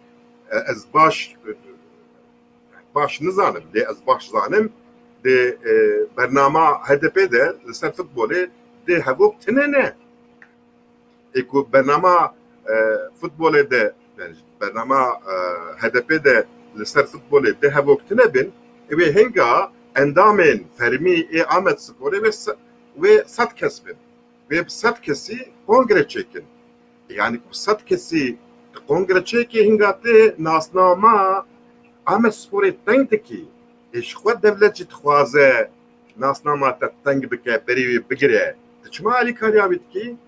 ez baş nizanim lê ez baş zanim de bernama HDP de li ser futbolê ده هبوب تنينه اكو برنامج فوتبول ده برنامج هدف ده لسر فوتبول ده هبوب تنبن وی هنگا اندامن فرمی آمد سپوره و صد کس بن و صد کسی کنگره چکن یعنی صد کسی کنگره چکی هنگا ته ناسنامه آمد سپوره تنگ دکی اش خود دولت جت خوازه ناسنامه تا تنگ بکه بری بگیره چما علی کاریا بیت کی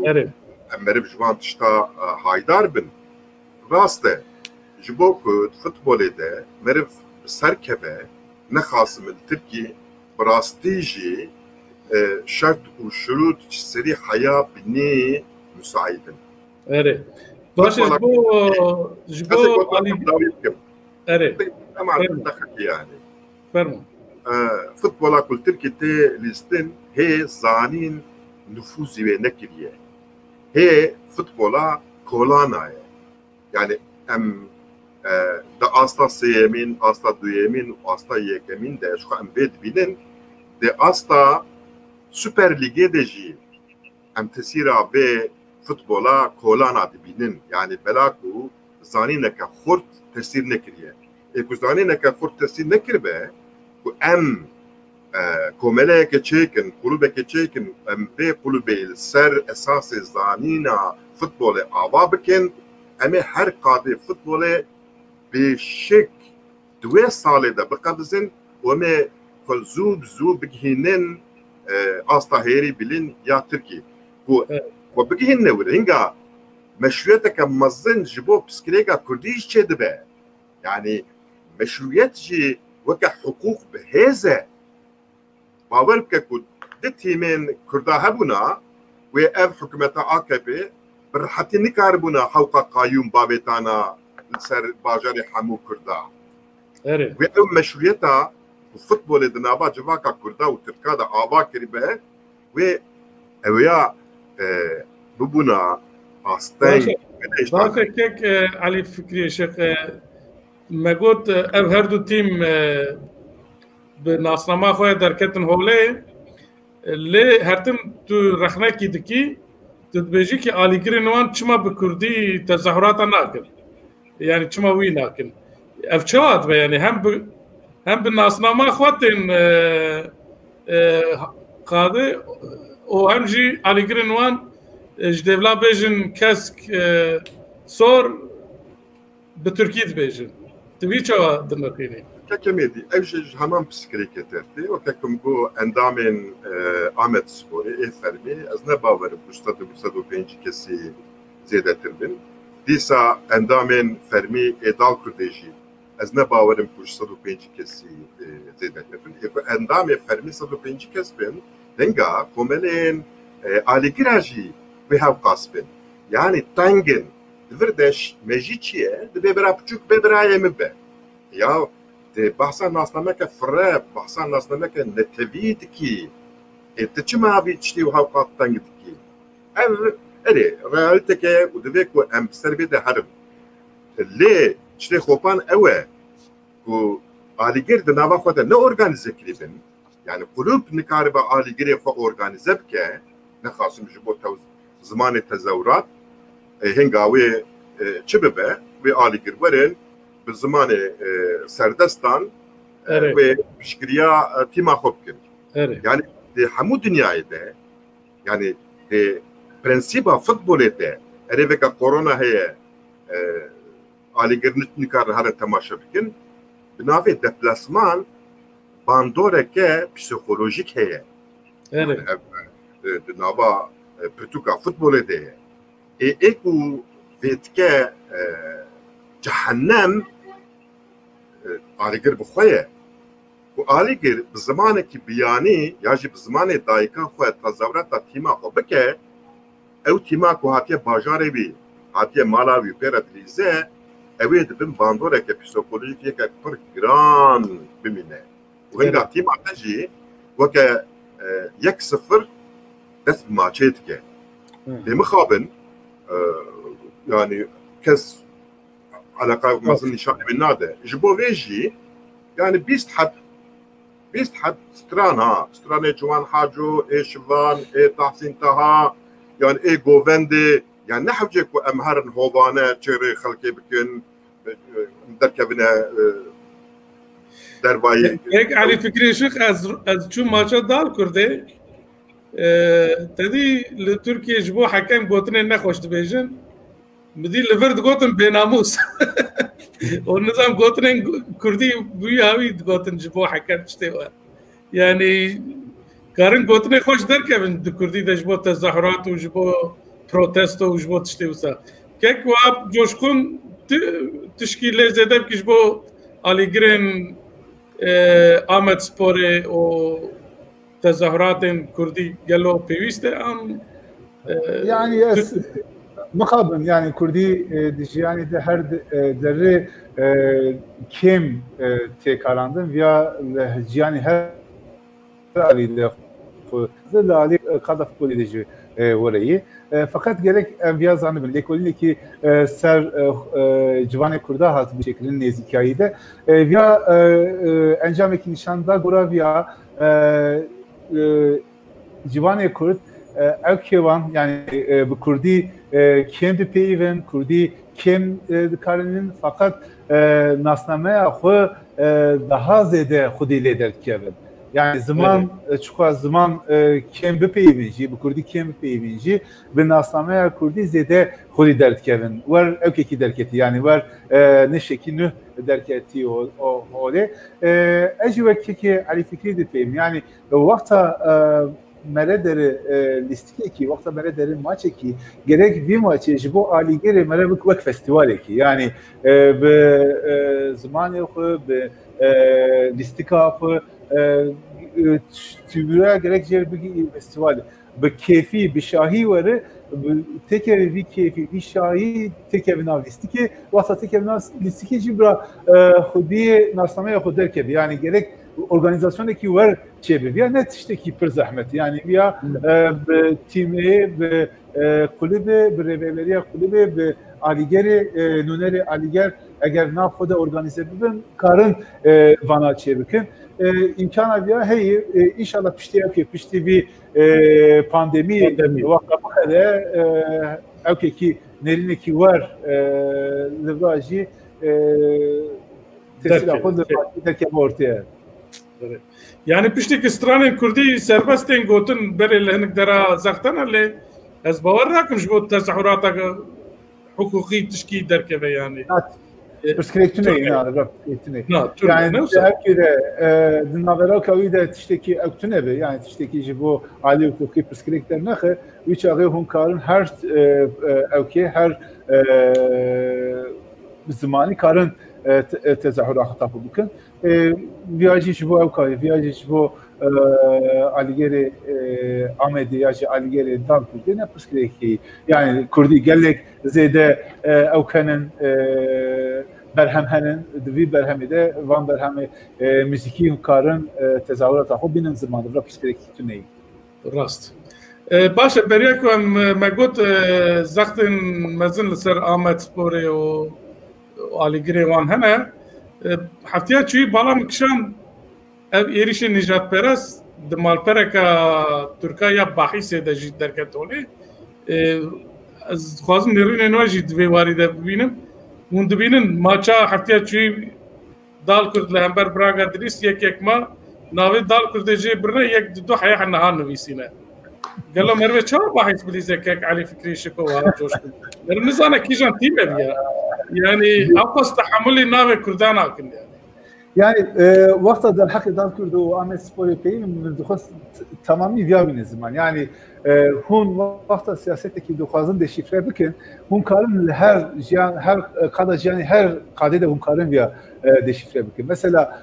اره امرب جوان تشتا هایدار بن راسته جبو كود فوتبولي ده مرف سركبه نخاص من تركي براستيجي شرط وشروط سري حياة بني مساعدين. اره باش جبو اره أما دخلت يعني. فرمو. فوتبولا كل تركي تي ليستن هي زانين نفوذي ونكريه. هي فوتبولا كولانا يعني da asta seyemin, asta duyemin, asta yekemin de şu an bedbinin de asta Süper Lig'e de ji em tesira be futbola kolana dibinin yani belaku zanine ka xurt tesir nekiriye. Ku zanine ka xurt tesir nekirbe ku em komele ke çekin, kulübe ke çekin em be kulübe ser esası zanina futbole ava bikin em her kadı futbole بشك دوي صالة ده بقدزن وما فالزوب زوب بجهنن أصلا هيري بلين يا تركي وبجهن نور هنجا مشروعتك مزن جبو بسكريجا كرديش كده يعني مشروعات جي وكا حقوق بهذا باور كود دتي من كردا هبونا وأب حكومة AKP برحتي نكاربونا حوقا قايوم بابتانا سر باجاري حمو كردا اره و او مشروعيتا الفوتبول دنابا جواكا كردا وتركا دا آبا كريبه و اويا ببونا آستين باشه كيك علي فكري شيخ ما قلت اب هردو تيم بناسنامه خويا دركتن هولي لي هرتم تو رخناكي دكي تدبيجي كي آلي جرينوان چما بكردي تظاهراتا ناكل يعني چما وي ناكل افشوات يعني هم بالناسنامه خواتن قاضي وهم جي آلي جرينوان جديفلا بيجن كاسك صور بتركيا بيجن تبي چوا دنقيني كميدي اوجج همام بسكريكترتي وككم جو اندامن آمد سپوری فرمی از نباور بوستاد 105 کسی زیاده تربن دیسا اندامن فرمی ادال کردیجی از نباورم 105 کسی زیاده تربن اندام فرمی 105 کس بن دنگا کوملین آلیگراجی به هاو قاسبن yani tangin dvirdeş mejiçiye de bebra küçük bebraya mebe ya de bahsan naslamaka fre bahsan naslamaka netevit ki etçima vi çti hav qattan ki ev eri realiteke udvek ve em serbide harb le çti xopan ewe ku aligir de nava xoda ne organize kribin yani kulüp nikariba aligir xo organize bke ne xasım jibo tawz زمان تزورات هنگاوی چه ببه و آلیگر ورن به زمان سردستان و بشکریا تیما خوب کن یعنی ده همو دنیای ده یعنی ده پرنسیبا فوتبولی ده اره وکا کورونا هیه آلیگر نکار هر تماشا بکن بناوی دپلاسمان باندوره که پسیکولوژیک هیه بناوا Pırtuka futbolu de. Eku vetke cehennem aligir bixoye. Bu aligir bi zamaneki biyani ya ji bi zamanê dayika xwe tezawrata tîma xwe bike ew tîma ku hatiye bajarê wî hatiye mala wî pêra dilîze ew ê dibin bandoreke psîkolojîk yekek pir giran bimîne. Hinga tîma te jî weke 1-0 دست ماچيت كه لمخابن يعني كز علاقه مثلا نشان بالنادى جبو فيجي يعني 20 حد بیست حد ستران ها ستران جوان حاجو ای شوان ای تحسین تها يعني ای گووندی يعني نحوجك وامهرن هوبانه چری خلقی بکن درکبنه دربایی یک علی فکری شخ از چون ماچا دال کرده تدی لترکیه جبو حکم گوتنه نخوش دبیجن مدی لفرد گوتن بناموس والنظام گوتنه کردی بوی هاوی گوتن جبو حکم تشتوا يعني كارن گوتنه خوش درکبن کردی دجبو تظاهرات و جبو پروتست و جبو تشتوسا كيك واب جوشكون تشكيل زاده بكجبو آلیگرین آمد سپوره و تظاهرات كردي قالوا بيويسته ام يعني مقابل يعني كردي يعني ده هر دره كم تكاراندن ويا يعني هر علي ده علي قدف كل دجي ورایی فقط gerek via zanı lekolindeki ser civan kurda hat bir şekilde nezikayide via encameki nişanda gora via civan kurd evkevan yani bu kurdi kim bir peyven kurdi kim karının fakat nasnamaya xo daha zede xudiyle derkevin yani zaman çok zaman kim bir peyvenci bu kurdi kim bir peyvenci ve nasnamaya kurdi zede xudi derkevin var evkeki derketi yani var ne şekilde derketi o öyle ecvekeki Ali Fikri de peyim yani vakta merederi listiki ki vakta merederi maçı ki gerek bir maçı bu aligeri merebik vak festivali ki yani be zamanı xo be listika xo tübüre gerek bir festivali be keyfi bir şahi varı tekevi bir keyfi bir şahi tekevi nav listiki vakta tekevi nav listiki cibra xudi nasnamaya xo derkebi yani gerek organizasyondaki var çebi ya net işte ki per zahmet yani ya timi ve kulübe bir reveveriye kulübe ve aligeri nuneri aliger eğer nafada organize edin karın vana çebikin imkan ya hey inşallah pişti bir pandemi vakti evkeki nerindeki var levaji tesir yapıldı derken ortaya. Yani piştik stranên Kurdî serbestên gotin berê li hinek dera zextan ale ez bawer nakim ji bo tezahurata hukukî tişkî derkeve yani. Pirsgirêktunê yani herkede dinavera kawî de tiştekî ew be yani tiştekî ji bo alî hukukî pirsgirêk nexe wî çaxê hûn karin her evkê her zimanî karin tezahürat hatapı bükün. Viyajı bu evkayı, viyajı bu aligeri Ahmedi yaşı aligeri dal kurdu ne püsküreki yani kurdi gelek zede evkanın berhemhenin dvi berhemide van berhemi müziki karın tezahürat hatapı binin zamanı püsküreki tüneyi. Rast. Başa beriyakum megot zaxtin mezin لسر Ahmet Spori o aligeri van hene حفتیا چوی بالا مکشان اب ایریش نجات پرست دمال پرکا ترکیه باحثه دجی درکت اولی از خوازم نرین نواجی دوی وارده ببینم اون دبینن ماچا حفتیا چوی دال کرد لهمبر براغا دریس یک ما ناوی دال کرد جی برنه یک دو حیاه نهان نویسینه قال له مروه چرا باحث بلیزه که علی فکری شکو و جوش کن مروه نزانه کیجان تیمه بیا yani apos tahammülü nave Kürdan hakkında yani vakta der hak eden Kürdo o Ahmet Spor'u peyim tamamı viyabine zaman yani hun vakta siyasetteki dokazın deşifre bikin hun karın her kadar yani her kadede hun karın via deşifre bikin mesela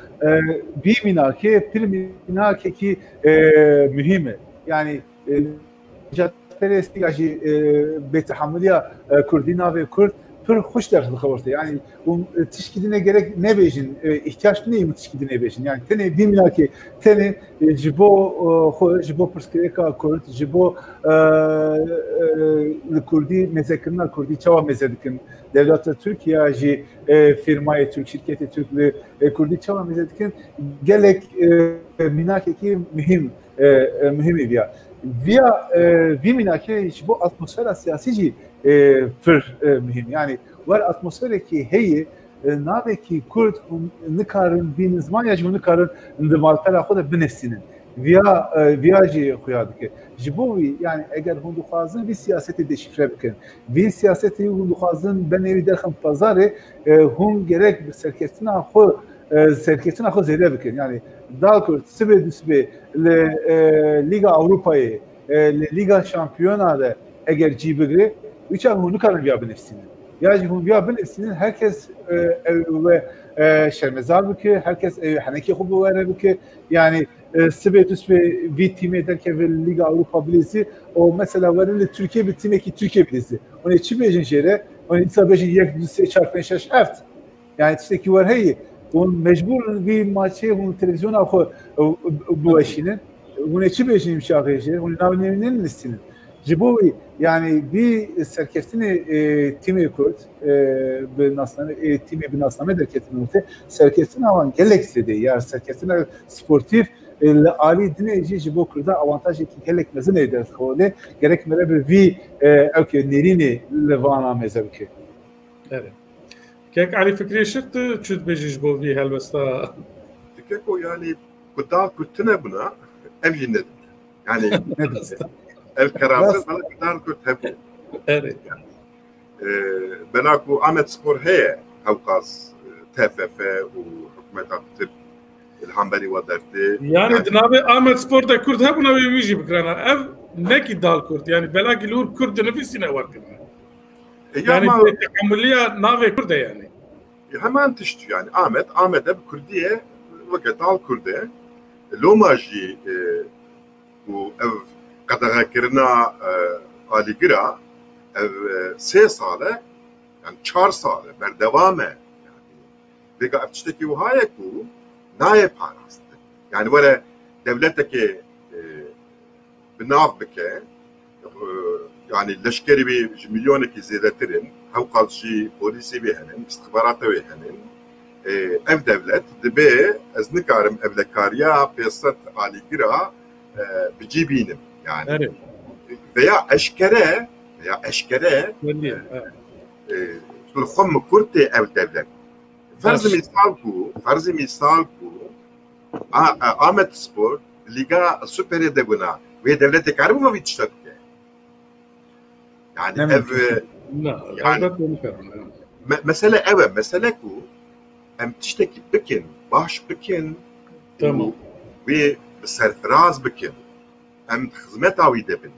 bir minake bir minake ki mühime yani Peresti yaşı betahammülya Kurdina ve Kürt پر خوش درخل خبرته yani bu tişkidine gerek ne bejin ihtiyaç ne mi tişkidine bejin yani tene dimla ki tene jibo perskreka kurt jibo kurdi mezekirna kurdi çava mezedikin devlet Türkiye ji firmayı Türk şirketi Türk'lü kurdi çava mezedikin gelek minakeki mühim ya vi minake jibo atmosfera siyasici پر مهم yani var atmosferdeki heyi naveki Kürt nıkarın bir zaman yacımı nıkarın ndırmaltara xoda binesinin viyacı koyadı ki jibovi yani eğer hundu xazın bir siyaseti deşifre bikin bir siyaseti hundu xazın ben evi derxem pazarı hun gerek bir serkestina xo zede bikin yani dal Kürt sibe düsbe Liga Avrupa'yı Liga Şampiyonada eğer cibigri üç ay bunu karın via benefsinin. Yani bu via benefsinin herkes ve şermezar bu ki herkes haneki hubu var bu ki yani Sibetus ve vitime ederken ve Liga Avrupa Birliği o mesela varili Türkiye bitime ki Türkiye Birliği. Onun için bejin şehre, onun için bejin yak düzse çarpın şaş heft. Yani işte ki var hey, onun mecbur bir maçı onun televizyona akı bu eşinin. Onun için bejin imşakı onun navinin listinin. Jibovi yani bir serkestini timi Kürt timi binasname derketini öte serkestini avan geleksedi yani serkestini sportif ali dinleyici jibo Kürt'e avantaj iki gelek mezun eder xole gerek mere bir vi nerini levana mezevki. Evet. Kek Ali Fikri şıktı çüt beji jibovi helbesta. Kek o yani kudal Kürt'üne buna evjinledim. Yani ev kararı bana kadar Kürt hep. Evet. Ben aku Ahmet Spor heye havkaz TFF ve hükümet Türk İlhamberi vaderdi. Yani Dinabe Ahmet Spor'da Kürt hep buna bir vici bikrana. Ev ne ki dal Kürt yani belki lur Kürt nefisine var kırma. Yani tekamülliye nave Kürt'e yani. Hemen tiştü yani Ahmet hep Kürdiye vakit dal Kürt'e Lomajı bu ev kadar aligira ev 3 sale yani 4 sale berdevame yani ve gafçtaki bu hayeku naye parastı yani böyle devletteki binav bike yani leşkeri bir milyoneki ziyadetirin havkalçı polisi bir henin istihbaratı bir henin ev devlet dibe ez nikarım evlekariya piyasat aligira bicibinim yani evet. veya eşkere xum kurte ev devlet farz misal ku Ahmet Spor Liga Süper de buna ve devlete karbu ve tiştak yani ev yani mesele ku em tişteki bikin baş bikin tamam ve serfraz bikin em hizmet avi debin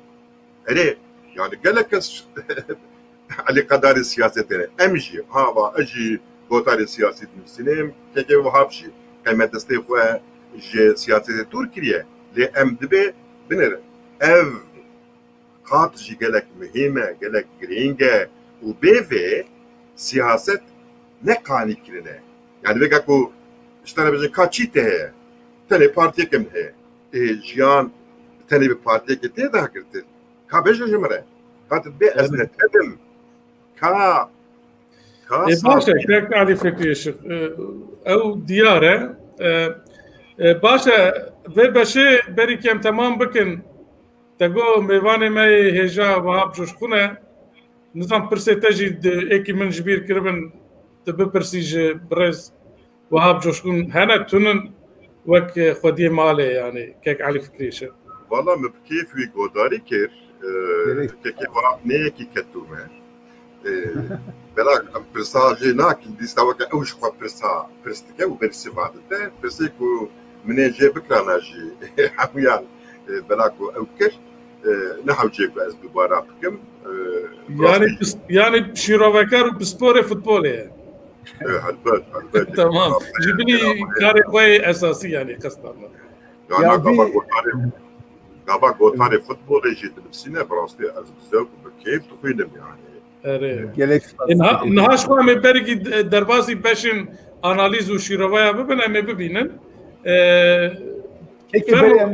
öyle yani gelekes Ali kadar siyasetine emji hava aji gotar siyaset müslim keke vahapşi kıymet desteği ve siyasete Türkiye le em dibe binir ev katji gelek mühime gelek gringe u beve siyaset ne kanikirine yani ve kaku işte bizim kaçite tane partiye kemhe jiyan tane bir partiye gitti daha girdi ka beş jemre kat be eznet edim ka başa kek Ali Fikri şık ev diyare başa ve başı berikem tamam bakın tego mevane me heja vahab joşkune nizam persentajı eki min jbir kirben de persij brez vahab joşkun hana tunun vak xwediyê malê yani kek Ali Fikri şık valla me keyf wî godarî kir kekê vahab neyekî ketûme bela pirsa jê nakin dîsta weke ew ji xwe pirs dike û berî siva dide pirsê ku minê jê bikrana jî hemûyan bela ku ew kir nehewcê ku ez dubara bikim yani şîrovekar û pisporê futbolê elbet tamam ji binî karê xwe esasî yani qestan gava gotarê futbolê jî dinivîsîne bi rastî ez bi zevk û bi keyf dixwînim yani gelek نهاش خو ام برگی دربازی بشین آنالیز و شیروaya ببین ام ببینن که بری ام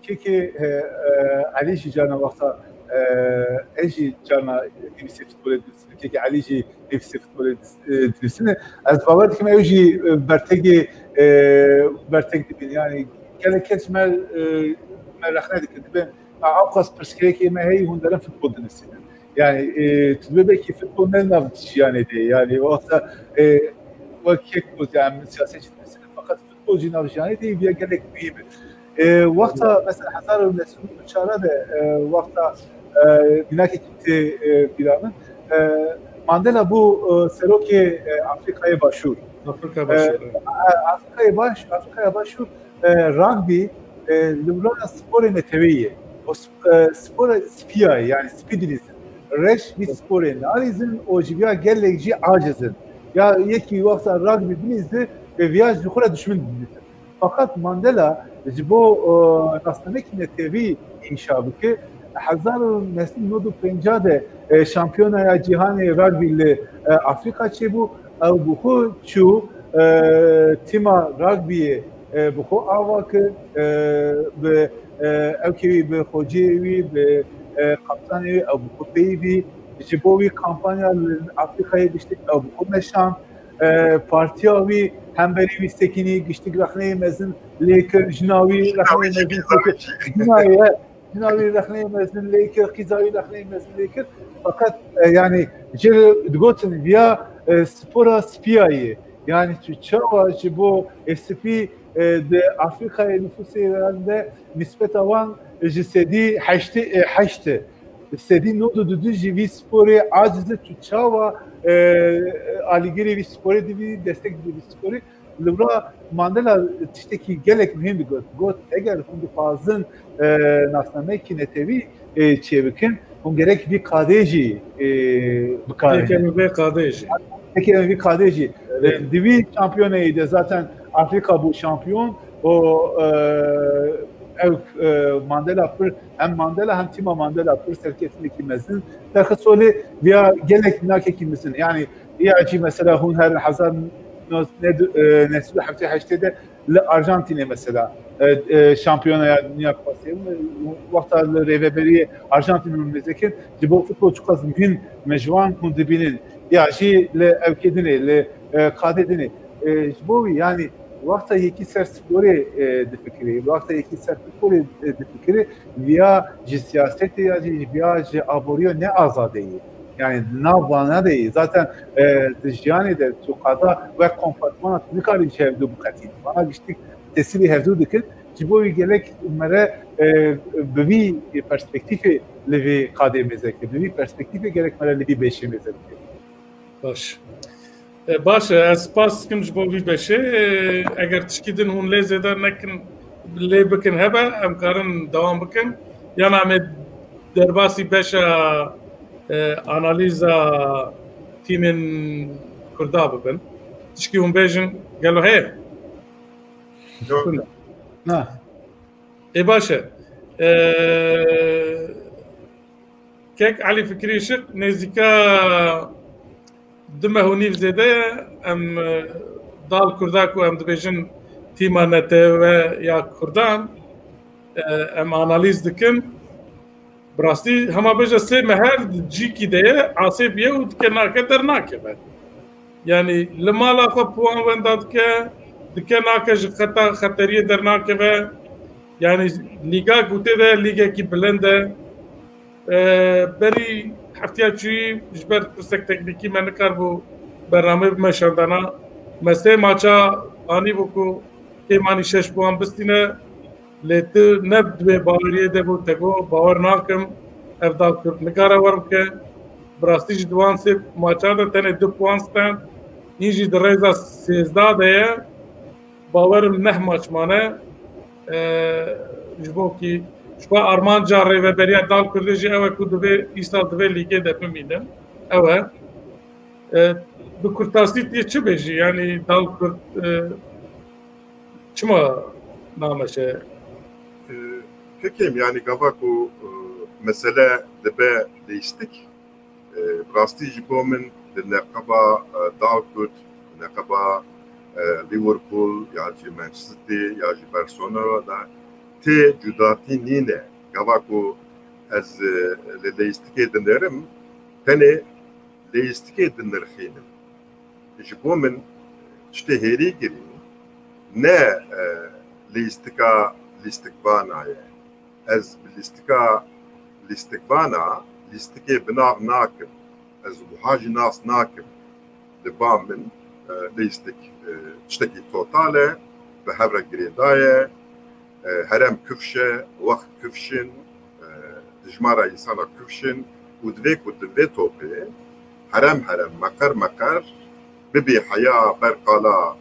که علی جانا وقتا اجی جانا نفسی futbol edilsin که علی نفسی futbol edilsin az باور که میوجی برتگ دبین yani gelek mel رخنه دکت ben avkas perspektifi me hey hundaran futbol edilsin yani tübeki futbol ne navtiş yani de yani vaqta vakit bu yani siyasetçi fakat futbolcu navtiş yani de bir gelek bir وقتا مثلا حضار النسل چاره ده وقتا binaki gitti planın Mandela bu seroki Afrika'ya başvur. Afrika'ya başvur rugby Librana spor neteviye. O spor spiya yani spidiniz. Reş bir spor analizin o jibiya gelleji acizin. Ya yeki vaqta rugby bilizdi ve viyaj yukarı düşmün. Fakat Mandela bu nasıl netevi inşabı ki Hazar nesil nodu pencade şampiyonaya cihane rugby Afrika çebu bu şu tima rugby bu avakı ve evkevi ve hocevi ve kaptanı bu baby jibovi kampanya Afrika'ya geçtik bu meşan partiyavi hemberi vistekini geçtik rahne mezun leker jinavi rahne mezun jinavi rahne mezun leker kizavi rahne mezun leker fakat yani gotin via spora spiyayı yani çava bu SP de Afrika'ya nüfus yerinde nispet avan jisedi haşte istediği nodu düdü jivi sporu acizde çava aligeri bir sporu dibi destek dibi sporu Libra Mandela tişteki gelek mühim bir got eğer hundu fazın nasname ki netevi çevikin hun gerek bir kadeji tekemi bir kadeji dibi şampiyonaydı zaten Afrika bu şampiyon o Mandela hem Mandela hem Tima Mandela pır serketindeki mezun derkasoli veya gelek nakekimizin yani İyaci mesela hun her hazar nesli hafta haştede Arjantin'e mesela şampiyonaya Dünya Kupası vakta reveberiye Arjantin'in mezekin bu futbol çok az mühim mecvan kundibinin İyaci le evkedini le kadedini bu yani وقتا یکی سر سپوری دفکری وقتا یکی سر سپوری دفکری ویا جی سیاست یا ویا جی آبوریو نه آزاده ای yani navbana değil zaten dışyanı da çokada ve kompartmana nikari çevdu bu katin bana geçtik tesiri hevdu dikin ki bu gelek mere bir perspektifi levi kademezek bir perspektifi gerek mere levi beşimezek baş باشه از پاس کم جبوی بشه اگر تشکیدن هون لیزه در نکن لی بکن هبه امکارن دوام بکن یا نامه درباسی بشه آنالیزا تیمین کردا ببن تشکی هون بیجن گلو هی نه ای باشه کک علی فکری شق نزدیکا دمه هونیف زده ام دال کرداک و ام دبیجن تیما نته و یا کردان ام آنالیز دکن براستی همه بجه سه مهر جی کی ده عاصب یه و دکه ناکه در ناکه بد یعنی لما لاخه پوان ونداد که دکه ناکه جخطا خطریه در ناکه و یعنی لیگا گوته ده لیگا کی بلنده بری حفتیه چوی جبر پرسک تکنیکی من کار بو برنامه بمشاندانا مسته ماچا آنی بکو که مانی شش بوان بستینه لیت نبد به باوریه ده بو تگو باور ناکم افدال کرد نکاره ورم که براستی جدوان سی ماچا ده تنه 2 پوان ستن اینجی در ریزا 13 ده باورم نه ماچ مانه جبو کی شو آرمان جاری و برای دال کردی اوه کدوم ایستاد دوی لیگه دپم میدن اوه بکرتاسیت چه بیشی یعنی دال کرد چما نامشه Peki yani gavaku مسألة دبا ليستك براستي جبو من النقابة داوكوت نقابة ليفربول ياجي مانشستر ياجي برشلونة دا تي جداتي نينه قواكو از ليستكي دنرم تاني ليستكي دنرخينم جبو من اشتهيري جري نا ليستكبانا از ليستكبانا ليستكي بناغ ناكم از وحاجي ناس ناكم دبا من ليستك تشتكي توتالة بهبرة جريداية هرم كفشة وقت كفشن دجمارة إنسانة كفشن ودفيك ودفي توبي هرم مقر ببي حياة برقالة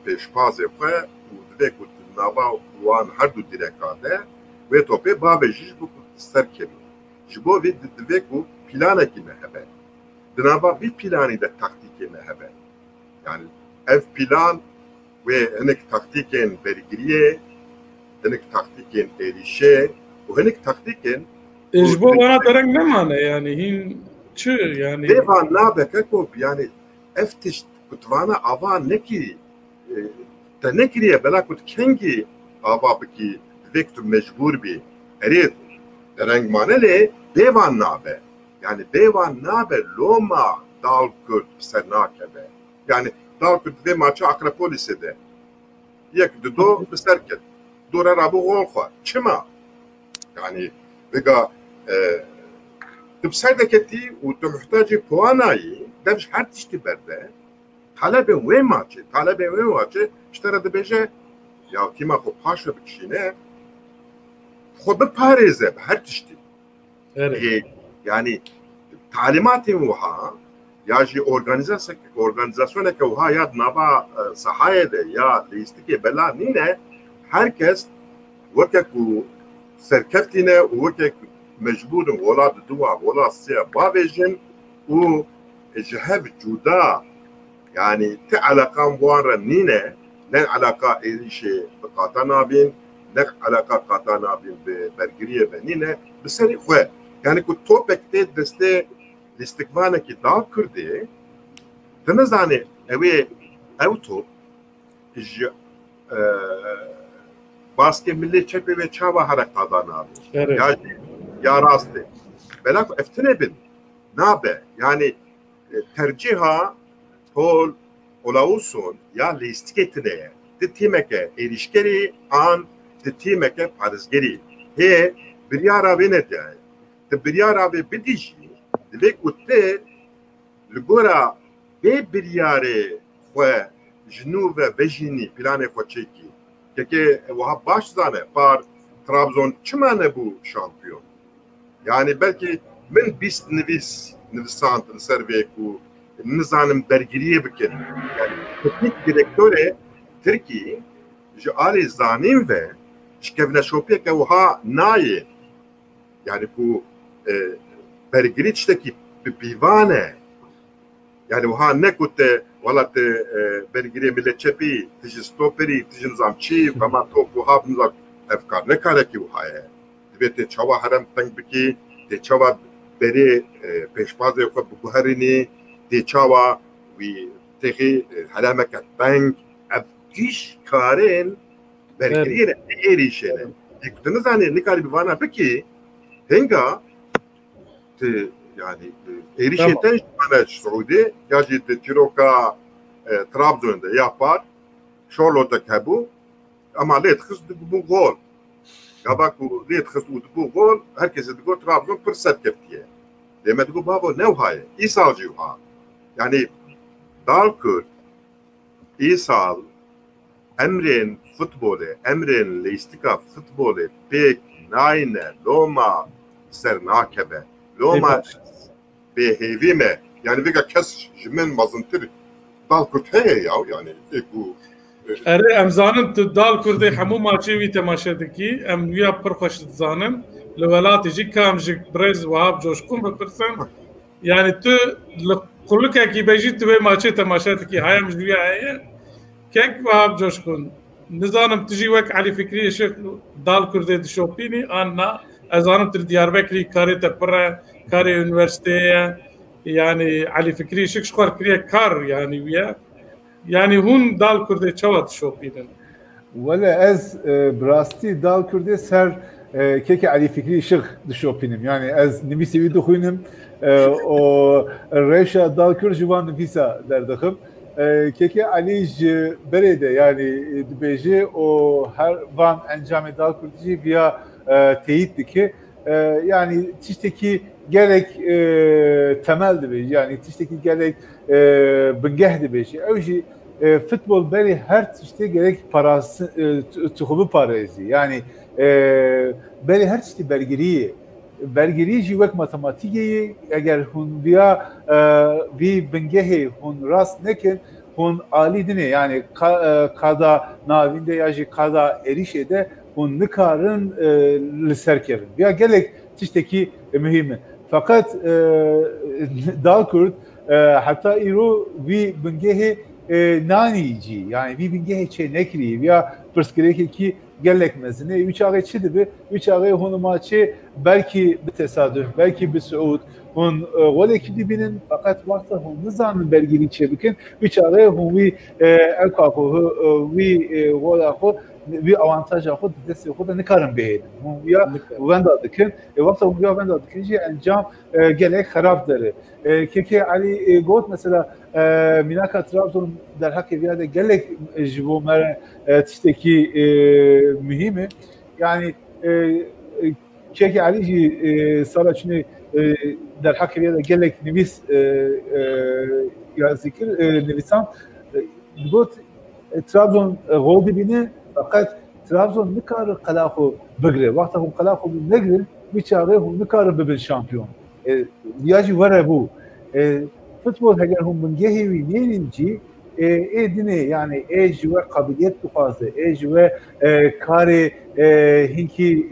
بيشبازي خواه ودفيك ودنابا وان هردو ديركاده وتوبي بابي جيجبو سركبي جبو في دفيكو بلانة كي مهبه دنابا في بلاني ده تكتيكي مهبه يعني اف بلان وهناك تكتيكين برجريه هناك تكتيكين إريشة وهناك تكتيكين إجبو وانا درنگ نمانه يعني هين چه يعني ديفان نابك اكو يعني افتش كتوانا آوا نكي تنكريه بلا كت كنجي آوا بكي وقت مجبور بي اريد درنگ مانه لي ديوان نابه يعني ديوان نابه لوما دال كرد بسرناكه به يعني دال كرد دي ماچه اكروپولیسه ده يك دو بسركت دور رابو غول خواه چما يعني بقى تبسردكتي وتمحتاجي بواناي دمش هر تشتي برده طلبه وين ماچه اشترى دبيجه يا كيما خو پاشو بكشينه خو بپاريزه بهر تشتي يعني تعليماتي وها ياجي اورغانيزاسيون كوها ياد نابا صحايه ده يا ليستكي بلا نينه herkes وكاكو سركفتنا وكاك مجبور ولا دوا ولا سيا بافيجن و جهاب جودا يعني تعلاقة موارا نينة لن علاقة إيشي بقاتنا بين لن علاقة قاتنا بين ببرقرية بنينة بسري خواه يعني كو توبك تيد دسته الاستقبالة كي دا كرده تنزاني او توب باسكي ملي تشبي ve çava harekatdan abi. Evet. Ya rastı. Belak eftine bin. Nabe yani terciha pol olausun ya listiketine ditimeke erişkeri an ditimeke parizgeri. He bir yara venete. Te bir yara ve bidici. Dilek utte ligora ve bir yare ve jnu ve vejini plane koçeki. Ki وها باش زانه بار ترابزون چمانه بو شامپيون يعني بلكي من بيست نفسان نسربيكو نزانم برگريه بكن يعني تكنيك ديريكتوري تركي جالي زانين و شكفنا شوبيك وها ناي يعني بو برگري تشتكي ببيوانه يعني وها نكوت ولا برگري ملتشبي تجي ستوبري تجي نظام چي فما توكو هاب نظام افكار نكاركي وهاي دبيت چوا هرم تنگ بكي دي چوا بري پيشپازي خو بوهريني دي چوا وي تخي هرمك تنگ افكيش كارين برگري ايريشن يكتن زاني نكاري بوانا بكي هنگا يعني erişeten şuna Suudi gacit Ciroka Trabzon'da yapar Charlotte kabu ama let xızdı bu gol Gabaku let xızdı bu gol herkese de gol Trabzon fırsat keftiye demek bu baba ne haye İsalcı ha yani dalkur İsal emrin futbolu emrin leistika futbolu pek nayne loma sernakebe loma بهيفيمه يعني بقى كاس جمن مازنتر دال كرت هي يعني اكو اري امزانن دال كردي حمو ماچي وي تماشدكي ام ويا برخش زانن لولات يجي كامجك بريز وهاب جوشكم بپرسن يعني تو كلك كي بيجي تو ماچي تماشدكي هاي مجويا هي كيك وهاب جوشكم نظام تجي وك علي فكري شكل دال كردي دشوبيني انا ازانم تر دیاربکری کاری تپره کاری üniversiteye yani Ali Fikri şık şuar kriye kar yani via yani hun dal kurde çavat şopiden. Valla ez brasti dal kurde ser keke Ali Fikri şık dişopinim. Yani ez nivisi vi duxunim o reşa dal kur jivan nivisa derdikim. Keke Ali berede yani dibeci o her van encam dal kurdici via teyit ki yani tişteki gerek temel dibeci yani tişteki gerek bingeh dibeci. Evji futbol beri her tişte gerek parası tuhubu parası yani beri her tişte belgeriyi jivek matematiği eğer hun via vi bingehi hun rast nekin hun ali dine yani kada navinde yaji kada erişede hun nikarın liserkerin via gerek tişteki mühimi fakat Dalkurt hatta iru vi bingehi nanici yani vi bingehi çe nekri via perskireki ki gelek mezine üç ağı çidi bi üç ağı hunu maçı belki bir tesadüf belki bir suud hun vale ki dibinin fakat vakti hun nizamın belgili çebikin üç ağı hun vi elkaku vi vola bir avantaj akut deste akut ne karın beğenin. Ya venda dikin. Vakti bu ya venda dikince encam gelek harapları. Keke Ali got mesela Minaka Trabzon der hakkı bir yerde gelek jibo mer tişteki mühimi. Yani keke Ali saraçını der hakkı bir yerde gelek nivis ya zikir nivisan got Trabzon gol dibini fakat Trabzon ne kadar kalahı bıgre. Vakti bu kalahı bıgre bir çare ne kadar bıgre şampiyon. Diyacı var bu. Futbol eğer hun gehevi yeninci dine yani ve kabiliyet fazla ve kare hinki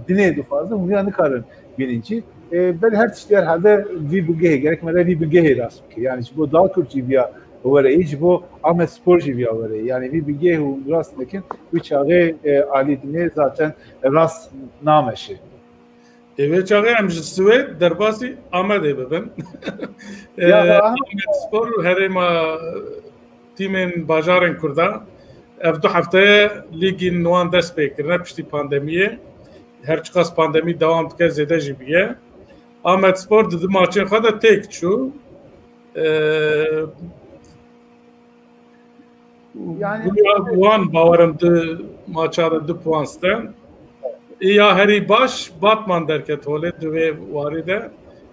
dine fazla hun yani karın birinci. Ben her tişler halde vi bıgre gerekmeden vi bıgre rast ki yani bu daha Türkçe bir ورئیش بو Ahmet Spor gibi var yani bir bilgi rast lekin üç ağı Ali dine zaten rast nameşi. Evet çağı amcısı derbasi Ahmet ben. Ahmet Spor herima timin bajarın kurda. Evdu haftaya ligin nuan dest bekirne pişti pandemiye. Her çıkas pandemi devam tıkar zede jibiye. Ahmet Spor dedi maçın kadar tek şu. Yani puan bavarımdı maçada 2 puanstan. Ya heri baş Batman derket hole ve varide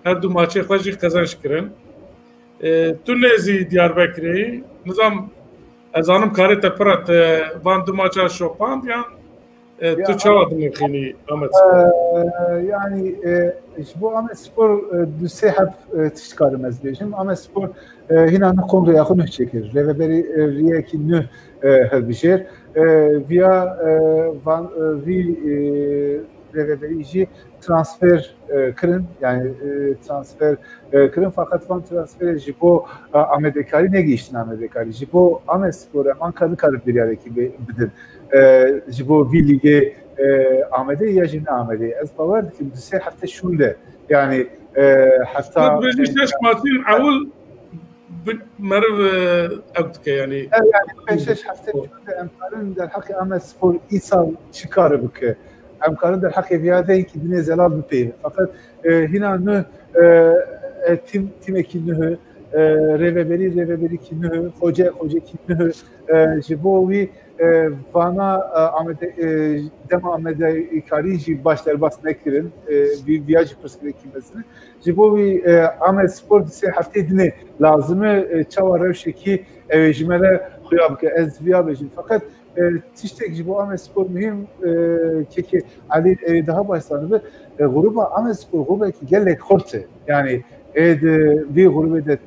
her du maçı xajı kazanç kirin. Tunezi Diyarbakır'ı nizam azanım karete prat van du maça şopan ya tu çavadım khini Ahmet Spor. Yani bu Ahmet Spor düsehab tişkarımız diyeceğim. Ahmet Spor hinan kongre yakın çekir. Reveberi riyeki nü helbişer. Via van vi reveberici transfer kırın yani transfer kırın fakat van transfer jibo Amerikali ne geçtin Amerikali jibo Ahmet Spor'a Ankara karıp bir yerdeki bidir. Jibo vi lige Ahmet'e ya jine Ahmet'e ez bavardı ki düse hafta şule yani hatta Beşiktaş maçın avul مرv أقدك يعني beşiktaş hafta şule emkarın der hakkı Ahmet Spor İsal çıkarı bıkı emkarın der hakkı viyade ki dine zelal bir pey fakat hina nü tim ekinühü reveberi kinühü hoca kinühü jibovi vana dema Ahmet'e ikarici başlar basına kirin bir viyacı pıskıda kimesini jibovi Ahmet Spor dise hafta dine lazımı çava revşeki evcimele xuyabke ez viyabecim fakat tiştek jibo Ahmet Spor mühim keki Ali daha başlandı gruba Ahmet Spor gruba ki gelek horte yani bir grubede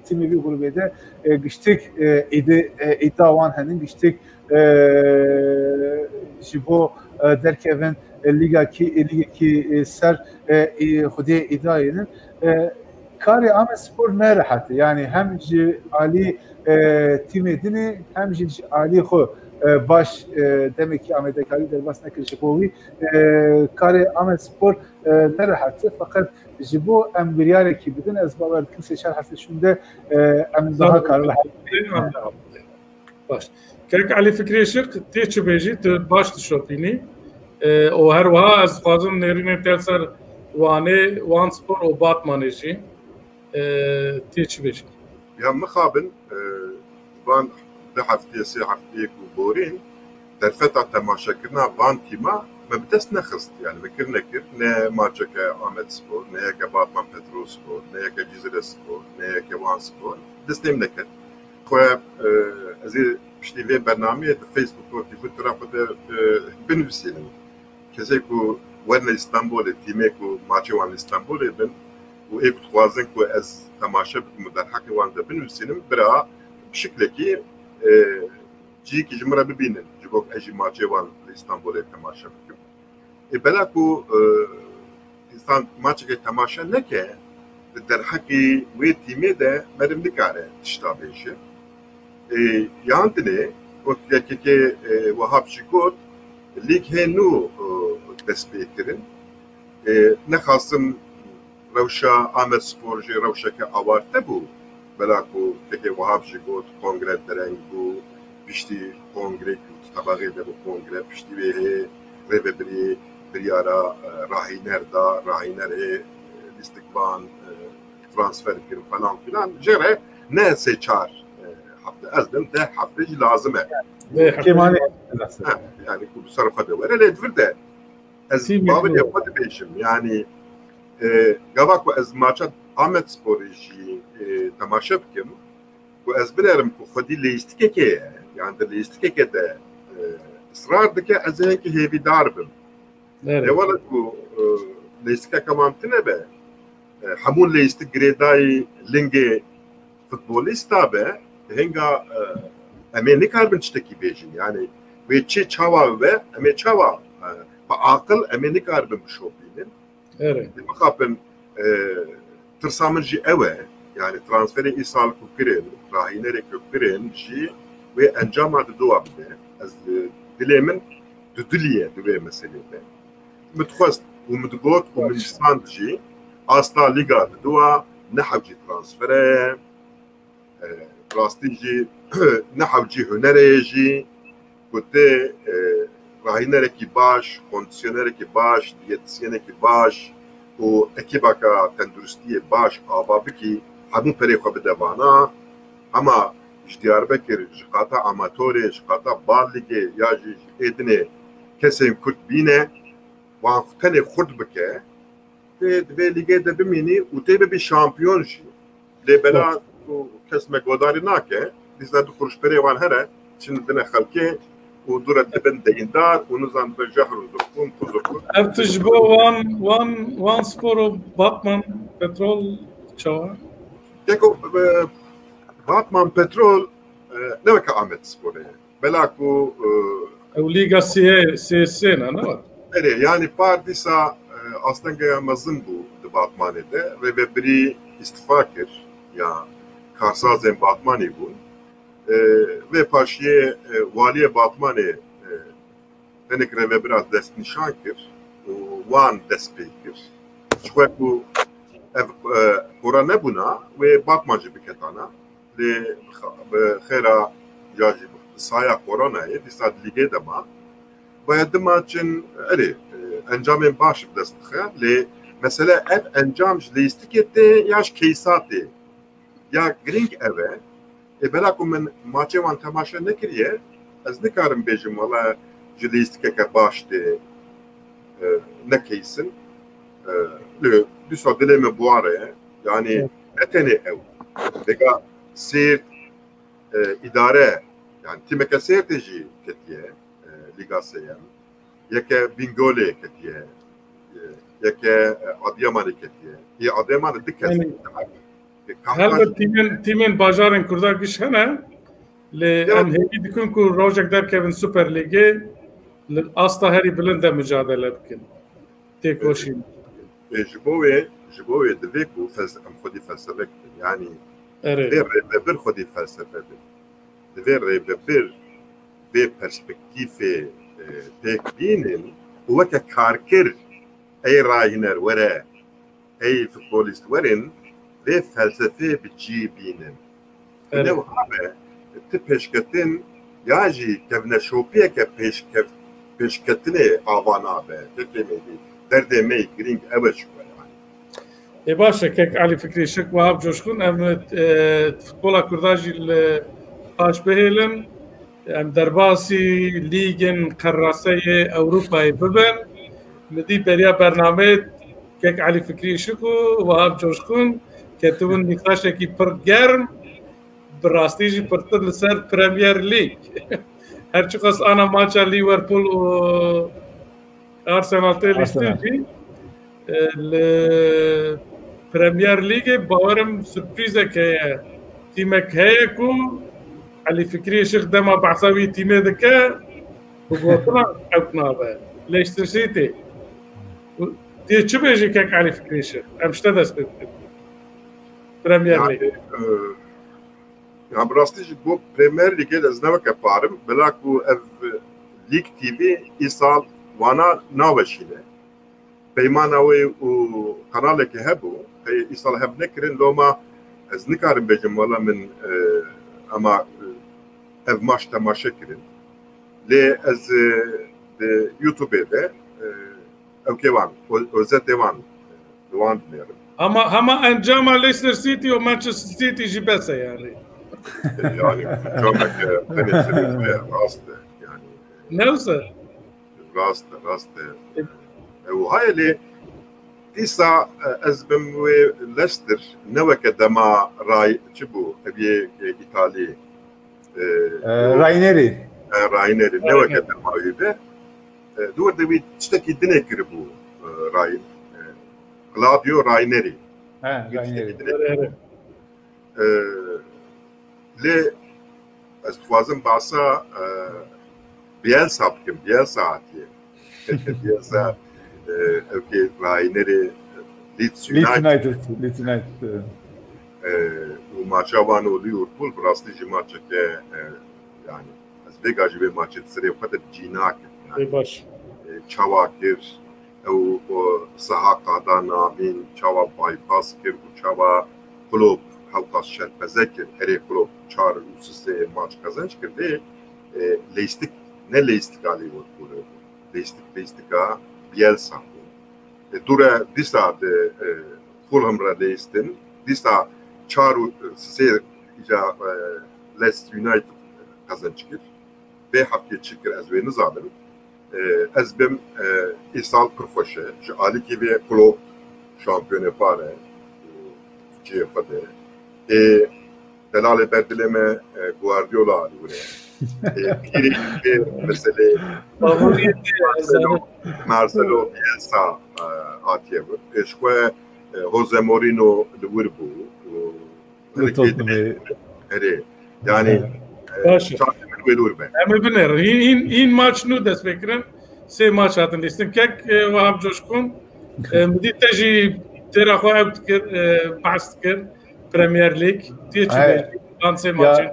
timi bir grubede giştik iddiavan henin giştik jibo derkeven liga ki ser hudiye iddiayenin kari Ahmet Spor ne rahatı yani hem Ali tim edini hem Ali xo baş demek ki Amedekari derbas nekirişi kovi kare Ahmet Spor nerahattı fakat jibo em biryare ki bidin ez babar kimse şer hafta şunda em daha karlı baş kek Ali Fikri Şık teçi beji baş tişopini o her vaha az fazım nerine telser وان سپور و باتمانجی تیچ بیش یا مخابن وان ده هفته سه هفته کو بورین در فتره تماشا کردن وان تیما مبدس نخست يعني بكر نكر نه ماتشك آمد سپور نه که باتمان پترو سپور نه که جزیره سپور نه که وان سپور دستیم نکر خو ازی پشتیوی برنامه فیسبوک و تویتر خود بنویسیم کسی کو ورن استانبول تیمه کو ماتش وان استانبول بن و ایک توازن کو از تماشا بکم در حق وان ده بنویسیم برا بشکل کی جی کی جمره ببینن جبوک اجی ماتش وان استانبول تماشا بکم بلا کو انسان ماتش که تماشا نکه در حق و تیمه ده مرم نکاره تشتابیشه یاندنه و که وهاب شکوت لیگ هنو دەستپێکردن نەخواستم ڕەوشە ئامەد سپۆرژێ ڕەوشەکە ئاوارتە بوو بەلاکو تێکێ وەهابژی گوت کۆنگرێت دەرەنگ بوو پشتی کۆنگرێک تەباغێ دەبوو کۆنگرە پشتی وێ هەیە ڕێبەبری بریارە ڕاهینەردا ڕاهینەر هەیە لیستیکبان ترانسفەر کردن فەلان فیلان ژێرە نە سێ چار هەفتە ئەس دەم دە هەفتەیی لازمە يعني كل صرفة دوره لا تفرده از بابل يقود بيشم يعني قباك از ماتشات آمد سپوريجي تماشا بكم واز بلارم كو خدي ليستكيكي يعني در ليستكيكي ده اصرار دكي از هيك هيفي داربم يا ولد كو ليستكا كمان تنبه حمون ليستك جريداي لينجي فوتبوليستا به هنگا امي نكاربن تشتكي بيجين يعني ويتشي تشاوا و امي تشاوا فعاقل امي نكاربن بشوبينن مخابن ترسامن جي اوه يعني ترانسفيري ايصال كوكرين راهينري كوكرين جي و انجام هذا دوا بده از دليمن ددليه دوي مسألة متخصص ومتقوت ومنستان جي استا ليغا دوا نحوجي ترانسفيري راستيجي نحوجي هنريجي كنت راهينركي باش كونديشنركي باش ديتسينركي باش و اكيباكا تندرستي باش ابابكي همون فريقه بدوانا اما اشتيار بكر جقاتا اماتوري جقاتا باليجي ياجي ادني كسم كرت بينه وانفتني خرد بكه دبي ليجي دبميني وتبي بشامبيون جي لبلا كسمه قداري ناكه ديزا دخلش بري وان هره شنو بدنا خلكي ودورة دبن ديندار ونزان بجهر ودكون كذكون ارتجبو وان سبورو باتمان بترول شوا كيكو باتمان بترول نوك عمد سبوري بلاكو او ليغا سي سينا نو يعني بارديسا aslında mazın bu departmanede ve biri istifakir ya Karsazem Batmani bu ve paşiye valiye Batmani tenekre ve biraz dest nişankir wan despekir çünkü bu Kur'an buna ve Batmancı bir ketana le khera yaji saya Kur'an'ı disad lige dema باید ماچن اره انجام باش بدست خه لی مثلا اف انجامش لیستیکته یاش کیساته یا گرینگ اوه بلاکو من ماچه وان تماشا نکریه از نکارم بیجم والا لیستیکه که باشته نکیسن لی دیسا دلیم بواره yani etene ev dega sert idare yani timeke serteji ketiye Ligaseyem, yeke Bingöl'e ketiye, yeke Adıyaman'e ketiye. İyi Adıyaman'ı dikkat. Her timin bajarın kurdak iş hene, le anheyi dikun ku rojak der Kevin Süper Lig'e, asla heri bilinde mücadele dikin. Tek hoşin. Jibowe devek bu am khodi felsefe yani. Evet. Bir khodi felsefe. Devek bir ve perspektife pekbinin وەکە کارکر ئەی ڕاهینەر وەرە ئەی فوتبۆلیست وەرن vê felsefê bi cî bînin habe ti pêşketin ya jî kevneşopiyeke pêşketinê ava nabe tekemedî derdê me girîng ew ji E başa kek Ali Fikri Şık Vahap Coşkun em futbola Kurda jî li paşbehêlin em derbasî lîgên qerraseyê Ewropayê bibin li dî beriya bernameyê kek Ali Fikri Şık û Vahap Coşkun ketibin nîqaşekî pir germ bi rastî jî pirtir li ser Premier League her çi qas ana maça Liverpool û Arsenal tê lîstin jî li Premier League bawerim sürprizek heye tîmek heye ku Ali Fikri Şık dema behsa wî tîmê dike û gotina ew nabe Leicester City tê çi bêjî kek Ali Fikri Şık em ji te dest pê bikin Premier League ya bi rastî jî bo Premier League ez neveke parim bila ku ev Lig TV îsal wana naweşîne peymana wê û kanalekê hebû îsal hev nekirin loma ez nikarim bêjim wala min ama ev maç temaşe kirin lê ez YouTube'ê de ew kêvan özetê wan wan dinêrim ama encama Leicester City û Manchester City jî bes e yani yani rast e yani newse rast ew haye lê dîsa ez bim wê Leicester neweke dema ray çi bû evê İtalî Raineri neweke dema wê be duwer de wî tiştekî dinê kiribû Rain Claudio Raineri lê ez dixwazim basa Bielsa bikim Bielsa hatiye Bielsa evkê Raineri Leeds United û maça wan û Liverpool bi rastî jî maçeke yani ez vêga jî vê maçê serê xwe de cînak baş çawa kir ew saha qada navîn çawa bypass kir û çawa Klopp hewqas şerpeze kir herê Klopp 4 û 3 maç qezenc kirdê lêstik ne lêstika Liverpool lêstika Bielsa dure dîsa de Fulham re lêstin dîsa 4 û 3 îca Leicester United qezenc kir vê heftê çi kir ez wê nizanim ez bim îsal pir xweş e ji alîkê vê Klopp şampiyonê pare ciyê xwe de delalê berdilê me Guardiola alî pirê vê meselê Marcelo Bielsa hatiye vir ji xwe Jose Mourinho li wir bû herê yani em binêr hîn maç nû dest pê kirin sê maç hatin lîstin kek Wahap Coşkun min dî te jî têra xwe ew dikir behs dikir Premier League tê çi an sê maçê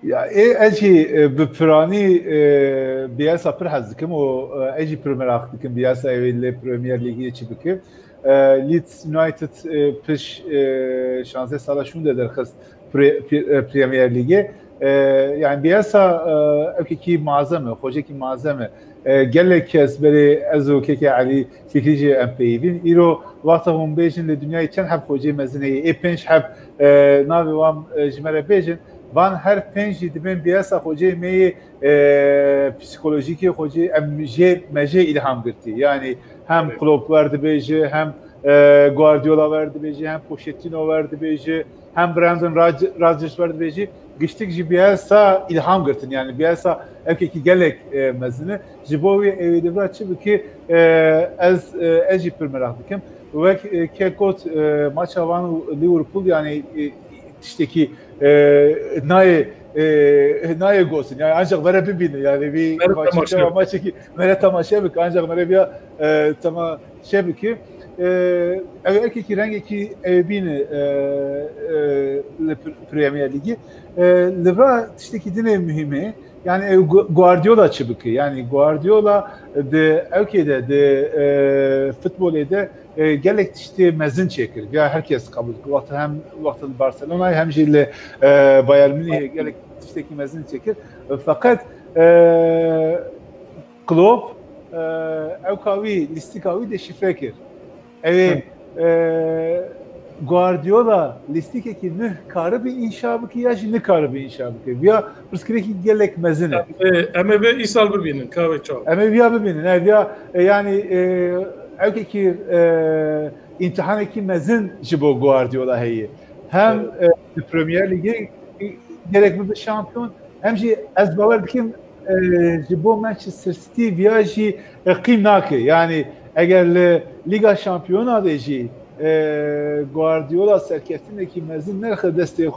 ya ez jî bi piranî Bielsa pir hez dikim û ez jî pir merak dikim Bielsa evê lê Premier Leagueyê çi bikim Leeds United piş 16 sala şûn de derxist Premier Leaguê yani Bielsa evkekî mazem e xwecekî mazem e gelek kes berê ez û keke Elî Fikrî jî em peyivîn îro wexta hûn bêjin li dunyayê çend heb xwecê mezin heye pênc heb navê wan ji me re bêjin van her pênc jî dibên Bielsa xwecê me yê psikolojîkê xwecê em jê me jê îlham girtî yani hem Klopp wer dibêje hem Guardiola wer dibêje hem Pochettino wer dibêje hem Brendan Rodgers wer dibêje giştik ji Bielsa ilham girtin yani Bielsa evkekî gelek mezini ji bo wê evê divra çi bike ez jî pir merak dikim wek ke got maça wan û Liverpool yani tiştekî nayê gotin yani ancak mere bibînin yani vî maçekî mere temaşe bike ancak mere viya temaşe bike ev erkekî rengekî ev bîne li Premier Ligî li vir tiştekî dinê mühîmê yani Guardiola çıbıkı. Yani Guardiola de ülkede de futbolda gelek işte mezin çekir. Ya herkes kabul ediyor. Hem vakti Barcelona hem jille Bayern Münih gelek işte mezin çekir. Fakat Klopp evkavi listikavi de şifrekir. Evet. Guardiola listike ki ne karı bir inşabı ki ya ne karı bir inşabı ki ya pırskireki gelek mezine. Ama be isal bibinin kahve çal. Ama ya bibinin ya yani evki imtihaneki mezin jibo Guardiola heyi. Hem Premier Lig'e gerek bir şampiyon hem ji ez bavar dikim jibo Manchester City viyaji qim nake. Yani eğer Liga şampiyona da ji Guardiola serkeftindeki mezin nerede desteği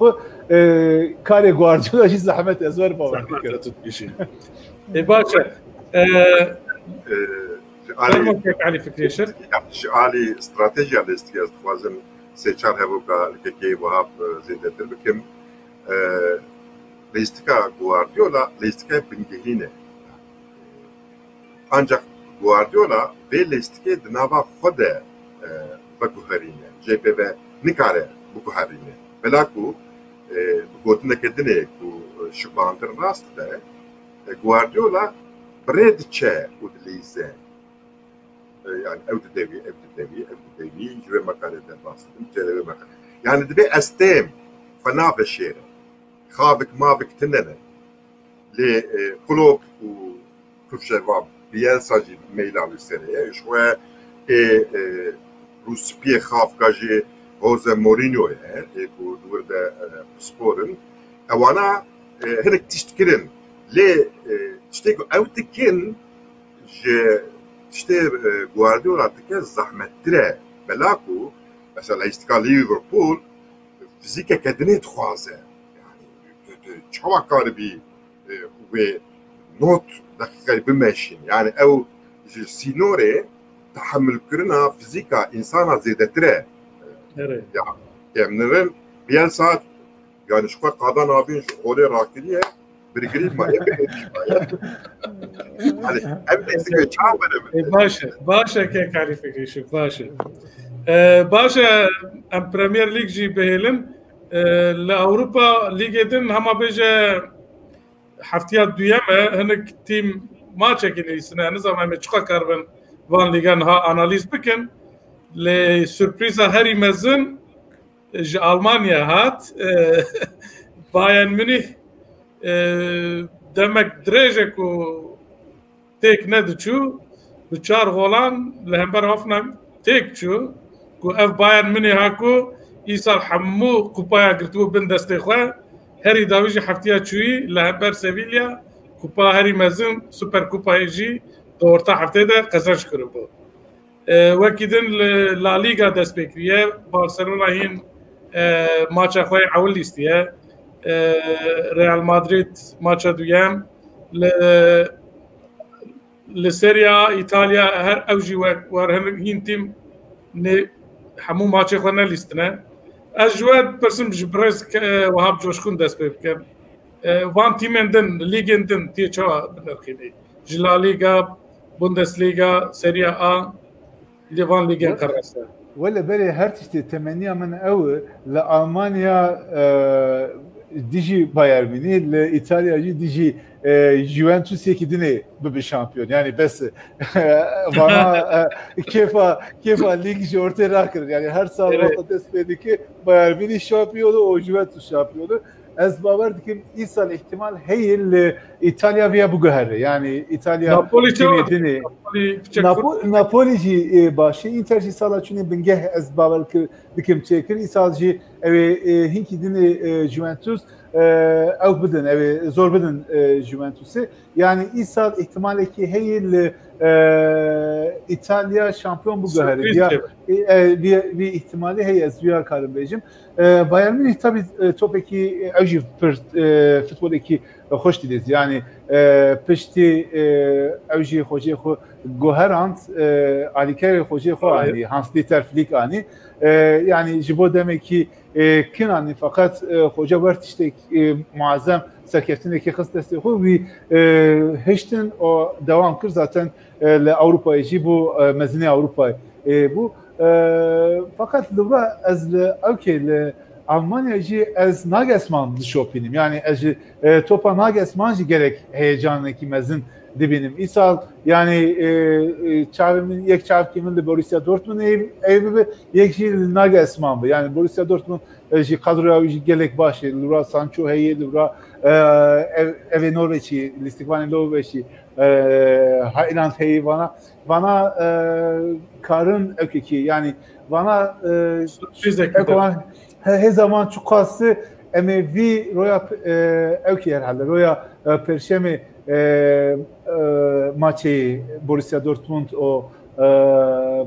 kare Guardiola ji zahmet ezber bavar dikim. Başa Ali fikri şer. Ali strateji alisti az fazla seçar hevoka ki vahap zindedir bikim listika Guardiola listika bingehine. Ancak Guardiola ve listika dnava fode بگوهرینه جبه و نکاره بگوهرینه بلاکو گوتنه کدنه کو شباندر راست ده گواردیولا برد چه ودلیزه yani evdevi جبه مکاره در باستم جبه مکاره yani دبی استیم فناب شیر خابک مابک تننه لی قلوب و کفشوا بیل ساجی میلان سریه شوه روسپی خافکاجی Jose Mourinho'ya bu durda sporun avana herek tiştkirin le işte avtikin je işte Guardiola tike zahmettire belaku mesela istikal Liverpool fizike kendine tuhazı yani çavakar bir ve not dakika bir meşin yani ev sinore tahammül kırına fizika insana ziyadetire. Evet. Ya emnirin bir saat yani şu kadar abin şu oraya rakiliye bir grip var. Hani hem de size çağırmadım. Başa ki kalifikasyon başa. Başa am Premier Lig ji behelim la Avrupa Ligi'den hama beje haftiyat duyama hanek tim maça kinisine ne zaman me çıka karben van ligan ha analiz bikin le sürpriza heri mezin ji Almanya hat Bayern Münih demek dreje ku tek ne diçu bu çar golan le hember hafna tek çu ku ev Bayern Münih ha ku İsal Hammu kupaya girtu bin desteğe heri daviji haftiya çuyi le hember Sevilla kupa heri mezin süper kupayı ji orta haftada kazanç kırıldı. Vakidin La Liga dest bekliye Barcelona hin maça xoy awil listiye Real Madrid maça duyam le Serie A İtalya her evji var hin tim ne hamu maça xoy ne listine ajwad persim jbrez wahab coşkun dest bekliye van timenden ligenden tiye çava benirkini La Liga Bundesliga Serie A Livan Ligen karası. ولا بالي هرتشتي تمنية من أول لألمانيا ديجي بايرن ميونخ لإيطاليا ديجي جوفنتوس يكيدني بشامبيون يعني بس bana كيف ليج جورتي راكر يعني her sal vaqt destekli ki Bayern Münih şampiyonu o Juventus şampiyonu az bavar dikim isal ihtimal heyil İtalya veya bu gahre yani İtalya Napoli ji başı Interji sala çünkü bingeh az bavar dikim çekir isalji hinki dini Juventus ev bidin ev zor bidin Juventus'u yani isal ihtimali ki heyil İtalya şampiyon bu gahre ya bir ihtimali heye ez via karım bejim. Bayern Münih tabii topeki evji futboldaki hoş diliz. Yani pişti evji hoca xo goherant alikere hoca xo ani Hans Dieter Flick ani yani jibo demek ki kinani fakat hoca vert işte muazzam serkeftindeki xistesi xo ve heştin o devam kır zaten Avrupa'yı jibo mezine Avrupa bu fakat lübra ez okey Almanya'cı ez Nagelsmann dişopinim. Yani ez topa Nagelsmann'cı gerek heyecanlı ki mezin dibinim. İsal yani çavimin yek çavkimin de Borussia Dortmund evi yek Nagelsmann bu. Yani Borussia Dortmund kadroya gerek başı lübra Sancho heye lübra eve Norveç'i Listikvani Norveç'i Highland heye bana karın ökeki yani bana her zaman çukası emevi roya ökü herhalde roya perşeme maçı Borussia Dortmund o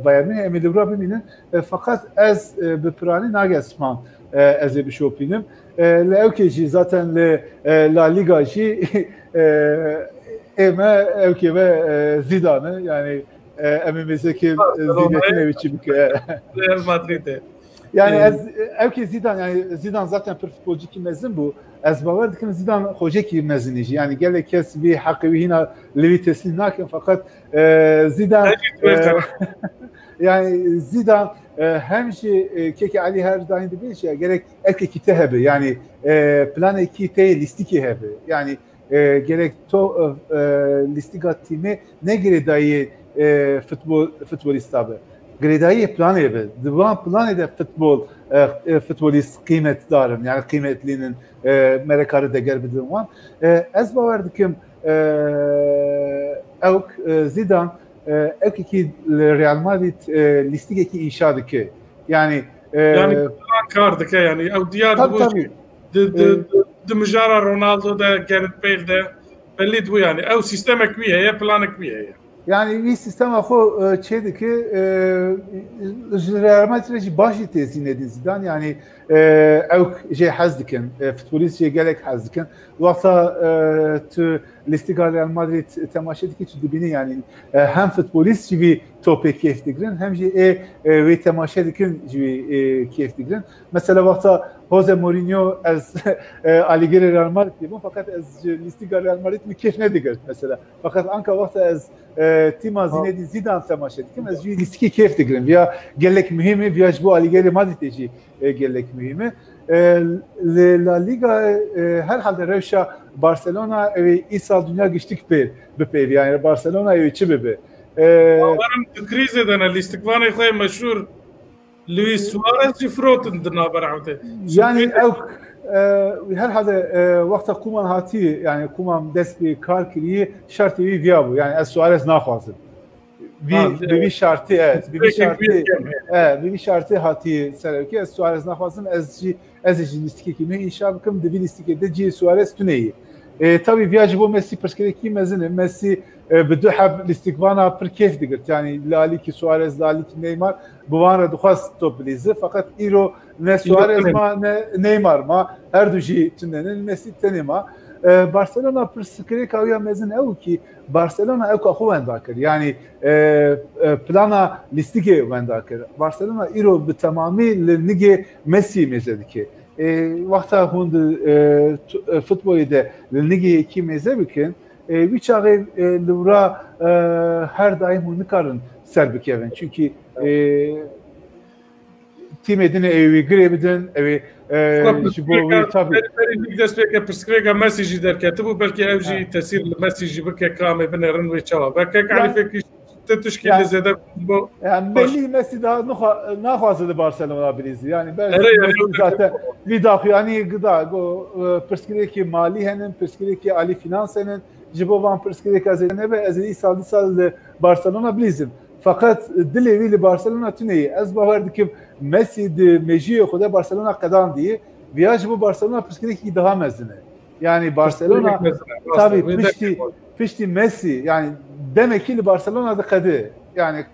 Bayern Münih emeli roya biminin fakat ez beprani Nagelsmann ez bir şey opinim le ökeci zaten La Liga'cı eme ökü ve Zidane'ı yani emimizdeki ziynetine biçim Real Madrid'e. Yani evki Zidane yani Zidane zaten bir futbolcu ki mezun bu. Ez bavar dikim Zidane hoca ki mezunici. Yani gelek kes bir hakkı hina levi teslim nakin fakat Zidane yani Zidane hemşi keki Ali her daim de bir şey gerek erkek tehebi yani plan 2 te listiki hebi. Yani gerek to listigat timi ne gire dahi futbolist abi. Gredayı plan ebe. Divan plan ede futbolist kıymet darın. Yani kıymetlinin merekarı da gerbidin var. Ez bavar dikim Zidane ki Real Madrid listigeki inşadıki. Yani kardık yani. Ev diyar bu. Dimjara Ronaldo da Gareth Bale de belli bu yani. Ev sistemek bir ya planek bir ya. Yani bir sistem akı şeydi ki Real Madrid'i başı tezin edin Zidane yani ev hazdiken futbolist gerek hazdiken vakta tu listiga Real Madrid temaşedeki tu dibini yani hem futbolist gibi topu keyifligrin hem ve temaşedikin gibi keyifligrin mesela vakta Jose Mourinho az aligere Real Madrid diyor fakat az listiga Real Madrid mi keyif ne diyor mesela fakat anka vakta az tima Zinedine Zidane temaşedikin az listiki keyif diyor ya gelek mühimi ya bu aligere Madrid'ci gelek mühimi La Liga herhalde revşa Barcelona ve İsal dünya geçtik bir yani Barcelona içi bir varım kriz eden listikvani khoy meşhur Luis Suarez frotun dinabarate yani herhalde vakta kuman hati yani kuman desti karkiriyi şartı via bu yani Suarez naxwazı bir şartı evet bir şartı hati serki Suarez naxwazın ez listiki mi inşa bıkım de listiki de Suarez tüneyi tabii viajı bu Messi perspektifi mezine Messi بدحب الاستقبال پر کیف دیگر yani لالیکی سوارز لالیکی نیمار بوانه دخواست توپ لیزه fakat ایرو ne Suarez ma ne Neymar ma her duji tünenin Messi tenima Barcelona per skre kavya mezin ev ki Barcelona ev ko vendakır yani plana listike vendakır Barcelona iro bi tamamı lige Messi mezediki vakta hund futbolu de lige iki meze bikin bir çağı Luvra her daim onu karın serbikeven çünkü tim edine evi grebiden evi jibo tabii despeka preskrega mesajı derken bu belki evci tesir mesajı bu kame benerin ve çava belki kalifeki teşkil zede bu yani belli Messi daha nafazlı Barcelona bilizi yani ben zaten vida yani gıda go preskreki mali henin preskreki ali finansenin jibo van preskreki azene ve azeli sal Barcelona bilizim fakat dilevi Barcelona tüneyi az bavardık Messi de Meji'ye kadar Barcelona kadan diye viyaj bu Barcelona preskreki daha mezine yani Barcelona tabii pişti Messi yani demek ki Barcelona'da kadı yani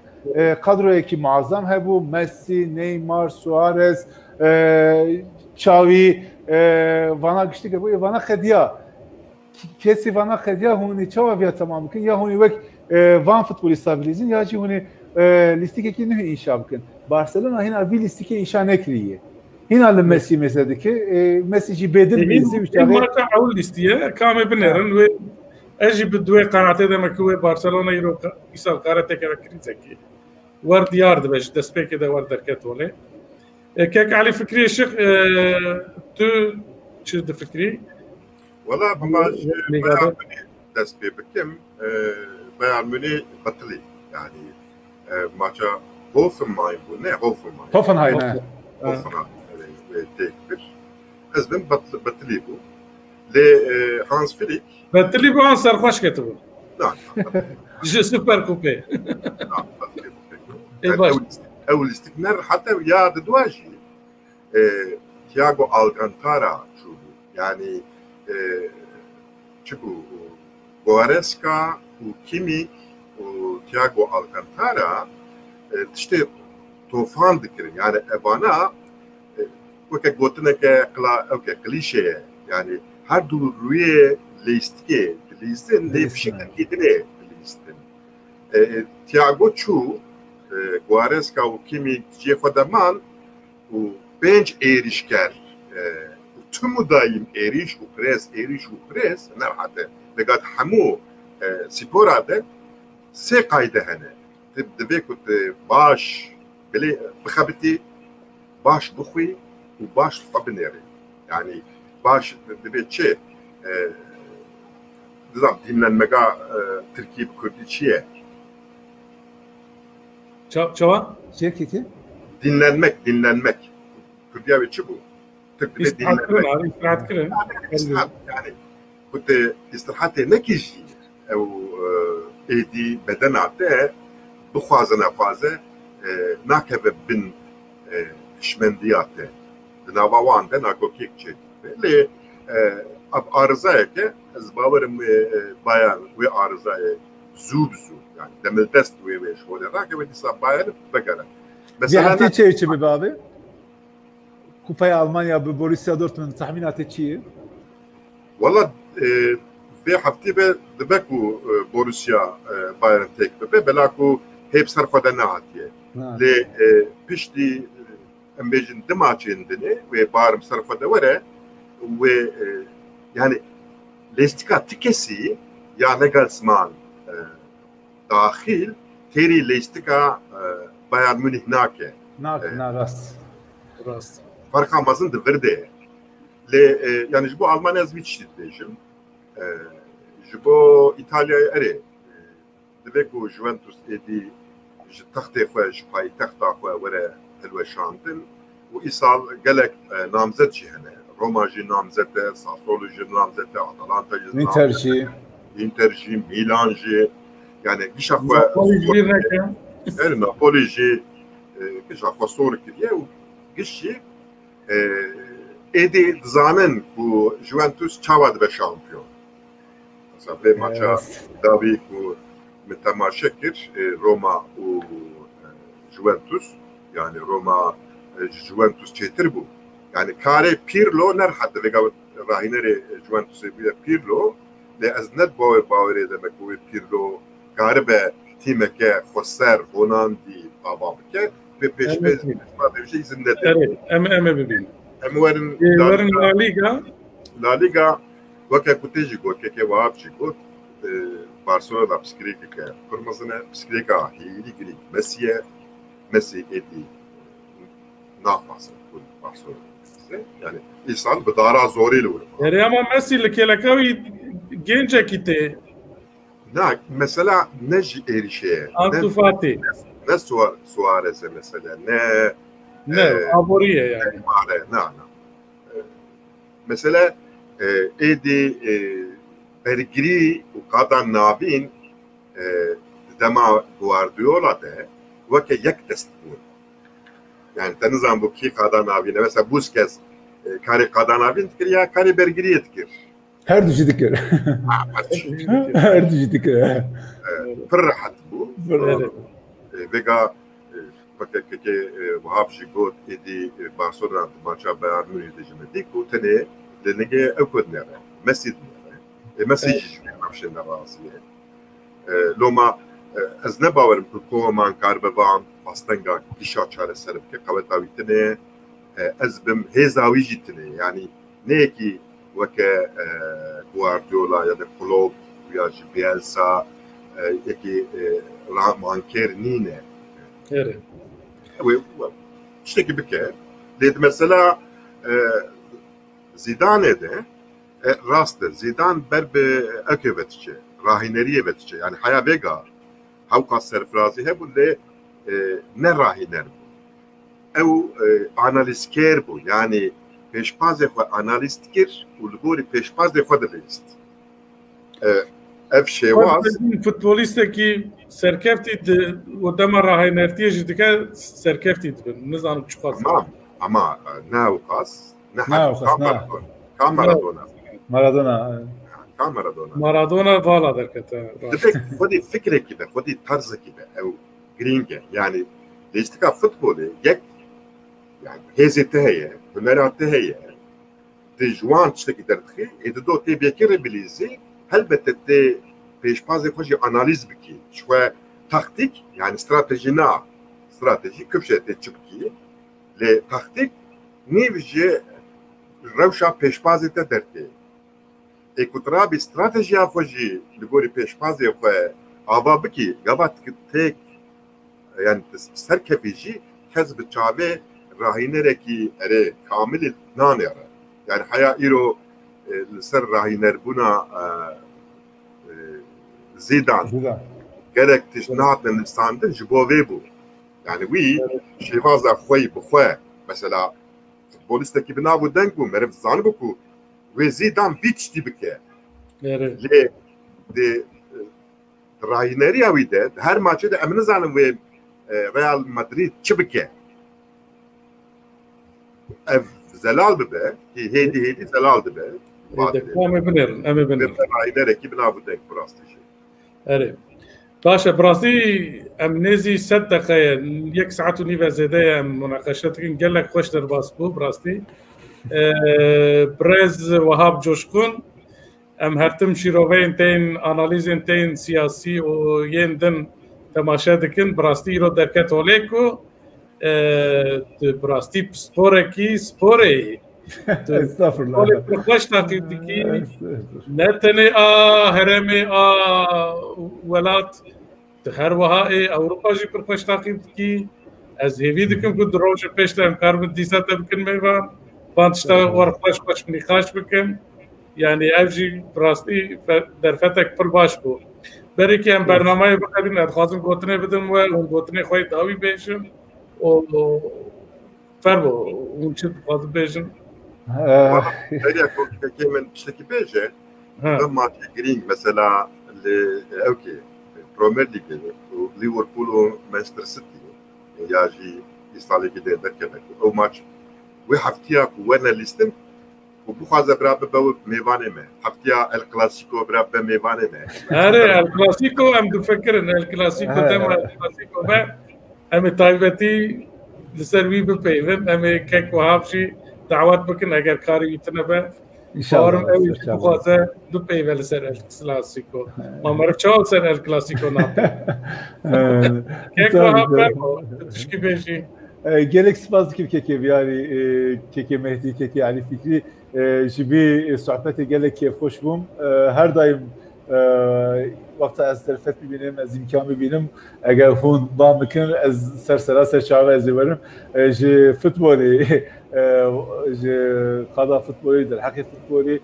kadroyeki muazzam. He bu Messi, Neymar, Suarez, Xavi, Vana güçlü bu Vana Khediya. Kesi Vana Khediya huni çava tamam mümkün. Ya huni vek Van futbolista bilizin ya ki huni listikeki ne inşa mümkün. Barcelona hina bir listike inşa nekriye. Hina le Messi mesela ki Messi ji bedel bizi üçte. Maça avul listiye kame binerin ve اجي بدوي قناعتي دائما كوي برشلونه يرو يسال قارته كريزكي ورد يارد باش تسبيك كذا ورد دركتولي كيك علي فكري شيخ تو شد فكري والله ما تسبيك بكم بايرن ميونخ بطلي يعني ماتش هوفنهايم تكبر ازبن بطلي بو لهانس فليك بطلي بو انصر خوش كتبو نعم جو سوبر كوبي اول استكمال حتى يا دواجي تياغو الكانتارا شو يعني شو غواريسكا وكيميك وتياغو الكانتارا تشتي طوفان ذكرين يعني ابانا وكا قلتنا كلا اوكي كليشيه يعني هادو رويه ليستكي ليستن لي بشكل كيدني ليستن تياغو تشو غواريسكا وكيميك جيفا دمان وبنج ايريشكر تم دايم ايريش وبريس نرحته لقد حمو سيبوراده سي قايده هنا تبدي كنت باش بلي بخبتي باش بخوي وباش طبنيري يعني باش دبيت شيء نظام دينا المجا تركيب كردي شيء شو شيء دينlenmek كرديا بتشبو استراحات كلام يعني كنت استراحتي نكيجي او ايدي بدن عته بخوازنا فازه ناكب بن شمندياته ناوان ده ناكو كيكچي لي اب ارزاك از باورم بايان وي ارزاي زوبزو يعني دمل دست وي شغل راكب دي صباير بقره مثلا هفتي تشي ببابي كوبايا المانيا ببوريسيا دورتموند تخميناتك شيء والله في حفتي دبكو بوريسيا بايرن تيك بلاكو هيب صرفه دناتيه لي بيشتي امبيجن دماچين دني و بارم صرفه دوره و يعني ليستيكا تكسي يا ليغالسمان داخل تيري ليستيكا بايرن ميونخ ناكه راست فرق amazın da verdi le yani bu Almanya zviçti diyeceğim bu İtalya ere debeko Juventus edi taxte xoş pay taxta xoş were helweşandın و İsal gelek namzet jihne Roma ji namzet Sassuolo ji namzet Atalanta ji Inter ji Milan ji yani gişafwa Napoli ji gişafwa sorkiye و gişi edi zamen bu Juventus çavad ve şampiyon. Mesela bir maça davi bu metamaşekir Roma u Juventus yani Roma Juventus çetir bu. Yani kare Pirlo nerhat ve rahineri Juventus'e bir Pirlo le aznet baver demek bu Pirlo garibe timeke José Ronaldo babake ve peşmez bir şey zinnet. Evet, ama bebin. Emwerin La Liga vaka kuteji got ke vapchi got Barcelona psikrike ke kırmızına psikrika hili gri Messi edi nafası bu Barcelona yani insan bu dara zoruyla olur. Yani ama Messi ile kelakavi gence kite. Ne mesela ne erişeye Antufati ne Suarez'e mesela ne aboriye yani ne mesela edi Bergri u kadan nabin dema Guardiola de vake yek dest bu yani tanızam bu ki kadan nabin mesela Busquets kare kadan nabin tikir ya kare Bergri etkir her düşü dikir her düşü dikir fırhat bu vega fakat ki vahab jigot edi Barcelona maça Bayern Münih de jemedik u tane lenege ekodnere Messi Messi jimavşen navasiye loma ez ne bavarım ku man karbevan pastenga kişa çare serip ki kavetavitine ez bim hezavi jitine yani ne ki veke Guardiola ya da Klopp ya Bielsa ki manker nine evet işte gibi ki dedi mesela Zidane'de rastır Zidane berbe ekevetici rahineriye vetici yani haya vega havka serfrazi he bulle ne rahiner bu ev analistker bu yani peşpaz ekve analistker ulguri peşpaz ekve de list ev şey var futboliste ki serkefti o dema rahinertiye jidike serkefti ne zanım çıkar ama ne avkas Maradona vala derkete demek hadi fikre gibi hadi tarzı gibi ev gringe yani destika futbolu yek yani hezete heye hünerate heye de juan çteki dertki edo te bekire bilizi elbette de peşpaz ekoji analiz biki şwe taktik yani strateji köpşete çıpki le taktik nevje rewşa peşpazete dertki ekutra bir strateji afoji ligori peşpaz ekwe ava biki gavat tek yani serkefici kez bir çave rahinereki ere kamil nanere yani haya iro ser rahiner buna Zidane gerek tişnaatın insandı jibove bu yani we şevaza khoy bu khoy mesela futbolisteki bina bu denk bu merv zanı bu ku ve Zidane biç dibike evet le de rahineri avide her maçta emin zanım ve Real Madrid çibike ev zelal be ki hedi zelal be ame binirim rahiler ekibina bu denk burası evet باشا براسي ام نزي 7 دقائق 1 ساعة ونيفا زيادة مناقشتكن قال لك خوش درباس بو براستي برز وهاب جوشكون ام هرتم شيروفين تين اناليزين تين سياسي ويندن تماشادكن براستي رو دركت هوليكو براستي سبوركي سبوري Estağfurullah. خوش تاقيدكي نتني هرمي ولات هر وها اوروبا جي پر خوش تاقيدكي از هيفي دكم كو دروج بيشتم كاربن ديسات بكن ميوان بانشتا ور خوش نقاش بكن يعني اجي براستي در فتك پر باش بو بريكي ام برنامه بقبين ادخازم گوتنه بدم و اون گوتنه خوي داوي بيشم او فربو اون چه خاطر بيشم هذا كمان تشتكي بيجي لما جرين مثلا اوكي بريمير ليج ليفربول ومانشستر سيتي ياجي يصالي كده ذكرك او ماتش وحفتيا وانا ليستن وبخازا براب بو ميفاني ما حفتيا الكلاسيكو براب ميفاني ما اري الكلاسيكو ام تفكر ان الكلاسيكو تم الكلاسيكو ما ام تايبتي لسروي ببيفن ام كيك وهابشي دعوات بكن اگر کاری يتنبه ان شاء الله اوي بخازا دو بيفل سر الكلاسيكو ما مرف چال سر الكلاسيكو ناب كيك وهاب تشكي بيشي gerek spaz keke yani keke Mehdi keke Ali Fikri jibi sohbeti gelek keyif hoş bum her daim vakti az terfet bibinem az imkan bibinem eğer hon damıkın az sersera serçave az verim ji futbolu ji qada futboludur hakik futbolu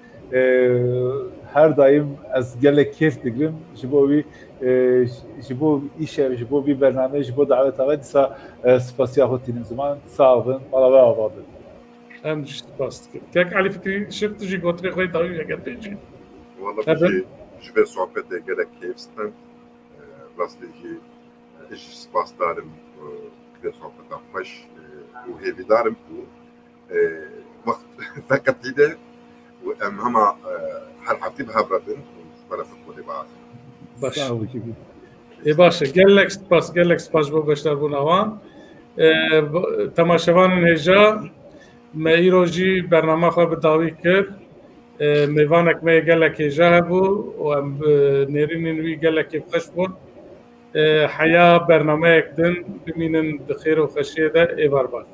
her daim az gelek keyif digrim jibovi jibo işe jibo bir برنامه jibo davet avet sa spasiya hotin zaman sağ olun bala avadı هم سپاس کیک علی فکری شفت جی گوتری خوی داوی اگر بیجی والله جبه sohbet gerek keyifsten rastlayıcı iş spaslarım ve sohbet afış bu hevidarım bu وقت فكتيده وأمهما هل حتبها بردن ولا فكوا بعض باش باشه gelek spas بو بشتر بو نوان تماشاوان هجا ما ایروجی برنامه خواه بداوی کرد میوانک می gelek هجا هبو و نرینین وی gelek بخش بود حیا برنامه اکدن بمینن دخیر و خشیه ده ایوار باش